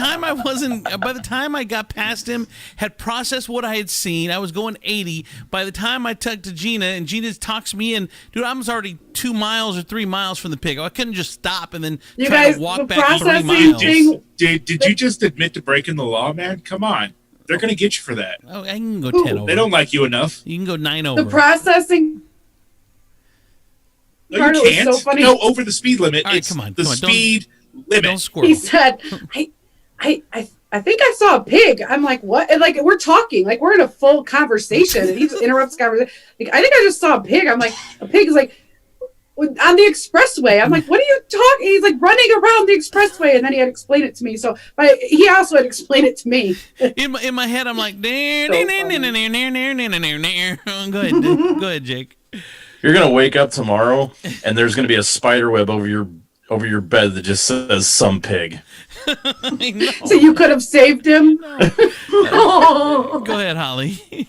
time I got past him, had processed what I had seen, I was going 80. By the time I talked to Gina, and Gina talks me in, dude, I was already 2 miles or 3 miles from the pig. I couldn't just stop and then try to walk back 3 miles. Did you just admit to breaking the law, man? Come on. They're going to get you for that. Oh, I can go 10 over. They don't like you enough. You can go 9 over. The processing No, part you was can't so funny. go over the speed limit. All right, It's come on, the come on. speed limit. Don't squirrel. He said, I think I saw a pig. I'm like, what? And like, we're talking, like we're in a full conversation, and he just interrupts the conversation. Like, I think I just saw a pig. I'm like, a pig is like on the expressway. I'm like, what are you talking? He's like running around the expressway, and then he had explained it to me. So, but he also had explained it to me. In my head, I'm like, go ahead, Jake. You're gonna wake up tomorrow, and there's gonna be a spider web over your bed that just says "some pig." So you could have saved him. Go ahead, Holly.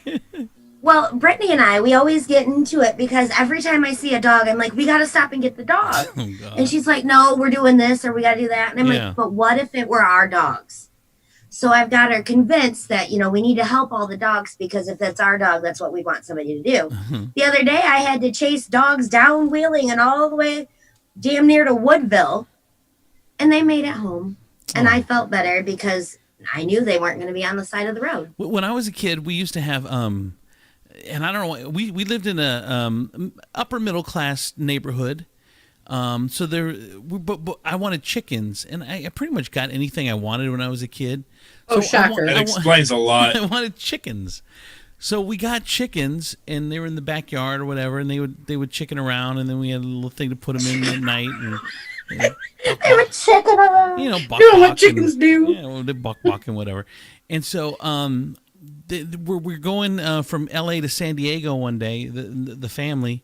Well, Brittany and I, we always get into it because every time I see a dog, I'm like, we got to stop and get the dog. And she's like, no, we're doing this or we got to do that. And I'm like, but what if it were our dogs? So I've got her convinced that, we need to help all the dogs because if that's our dog, that's what we want somebody to do. The other day, I had to chase dogs down Wheeling and all the way damn near to Woodville. And they made it home. And I felt better because I knew they weren't going to be on the side of the road. When I was a kid, we used to have, and I don't know, we lived in a upper middle class neighborhood. So but I wanted chickens, and I pretty much got anything I wanted when I was a kid. Oh, shocker. That explains a lot. I wanted chickens. So we got chickens, and they were in the backyard or whatever, and they would chicken around, and then we had a little thing to put them in at night. And, they were chicken around. Buck doing what chickens do. Yeah, well, they buck and whatever. And so we're going from L.A. to San Diego one day, the family,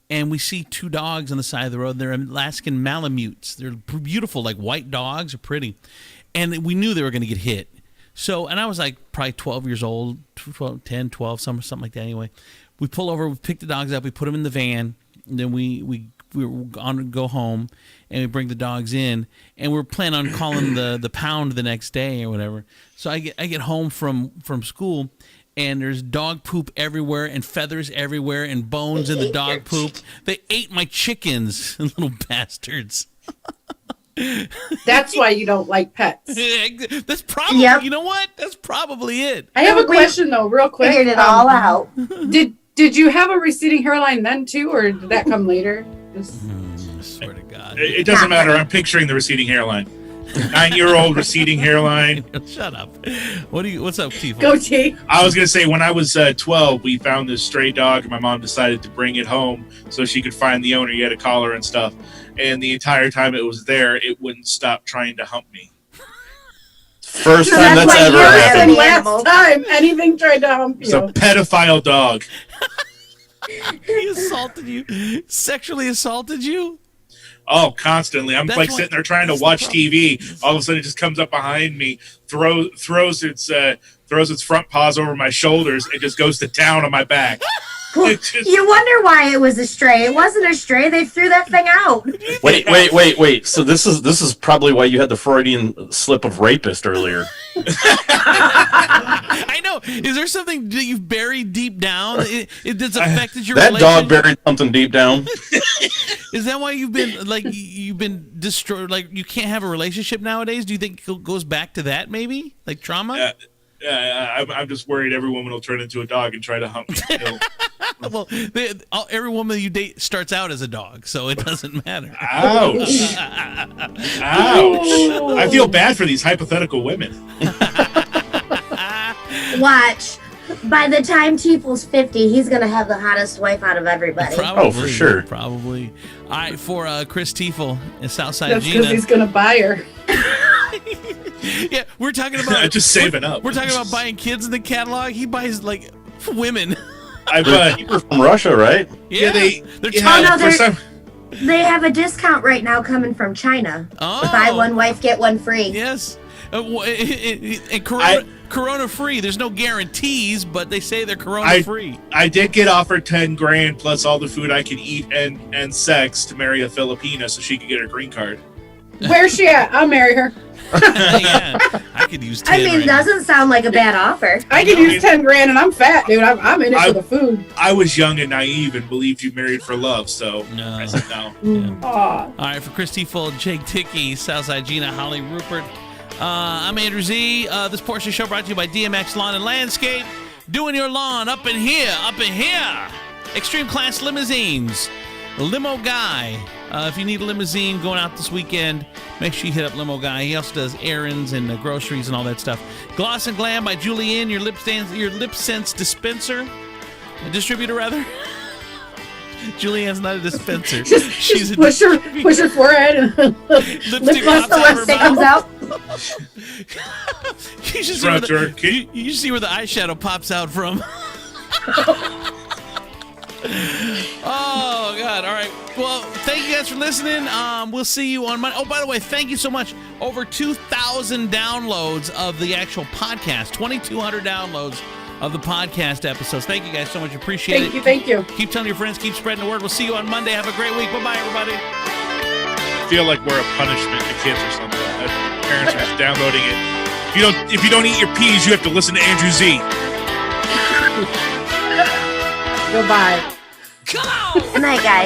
and we see 2 dogs on the side of the road. They're Alaskan Malamutes. They're beautiful, like white dogs, are pretty. And we knew they were going to get hit. So, and I was like probably 12 years old, 10, 12, something like that anyway. We pull over, we pick the dogs up, we put them in the van, and then we were on to go home, and we bring the dogs in, and we're planning on calling the pound the next day or whatever. So I get home from school, and there's dog poop everywhere and feathers everywhere and bones in the dog poop. They ate my chickens, little bastards. That's why you don't like pets. That's probably, you know what? That's probably it. I have a question though, real quick. Figured it all out. Did you have a receding hairline then too, or did that come later? I swear to God. It doesn't matter. I'm picturing the receding hairline. 9-year-old receding hairline. Shut up. What's up, Tiefel? Go T. I was going to say, when I was 12, we found this stray dog, and my mom decided to bring it home so she could find the owner. You had a collar and stuff. And the entire time it was there, it wouldn't stop trying to hump me. First So time that's that's why ever you're happened. having- Last time anything tried to hump It's a you. pedophile dog. He assaulted you, sexually assaulted you. Oh, constantly. I'm That's like why- sitting there trying to that's the watch problem. TV. All of a sudden, it just comes up behind me, throws its front paws over my shoulders, and just goes to town on my back. It just- You wonder why it was a stray. It wasn't a stray. They threw that thing out. Wait. So this is probably why you had the Freudian slip of rapist earlier. I know. Is there something that you've buried deep down? That's affected your That relationship? dog buried something deep down. Is that why you've been destroyed? Like you can't have a relationship nowadays? Do you think it goes back to that maybe, like trauma? I'm just worried every woman will turn into a dog and try to hump me. Well, every woman you date starts out as a dog, so it doesn't matter. Ouch! Ouch! I feel bad for these hypothetical women. Watch. By the time Tiefel's 50, he's going to have the hottest wife out of everybody. Probably, Oh, for sure. Probably. All right, for Chris Tiefel in Southside That's because Gina. he's gonna buy her. Yeah, we're talking about Just saving up. We're talking about buying kids in the catalog. He buys like women. You're from Russia, right? Yeah, they're Oh, no, for some- they have a discount right now coming from China. Oh. Buy one wife, get one free. Yes. And Corona free. There's no guarantees, but they say they're Corona free. I did get offered $10,000 plus all the food I could eat and sex to marry a Filipina so she could get her green card. Where's she at? I'll marry her. Yeah, I could use 10 I mean, right now. doesn't sound like a bad offer. I could use $10,000 and I'm fat, dude. I'm in it for the food. I was young and naive and believed you married for love, so I said no. Aw. All right, for Chris Tiefel, Jake Ticky, Southside Gina, Holly Rupert. I'm Andrew Z. This portion of the show brought to you by DMX Lawn and Landscape. Doing your lawn up in here, Extreme Class Limousines. Limo Guy. If you need a limousine going out this weekend, make sure you hit up Limo Guy. He also does errands and groceries and all that stuff. Gloss and Glam by Julianne, your lip sense dispenser. A distributor, rather. Julianne's not a dispenser. She's Push her forehead and lipstick gloss pops out of her Lipstick comes mouth. out. You should see Front where door. Can you see where the eyeshadow pops out from. Oh God! All right. Well, thank you guys for listening. We'll see you on Monday. Oh, by the way, thank you so much. Over 2,000 downloads of the actual podcast. 2,200 downloads of the podcast episodes. Thank you guys so much. Appreciate it. Thank you. Keep telling your friends. Keep spreading the word. We'll see you on Monday. Have a great week. Bye bye, everybody. I feel like we're a punishment to kids or something. Parents are just downloading it. If you don't eat your peas, you have to listen to Andrew Z. Goodbye. Good night, guys.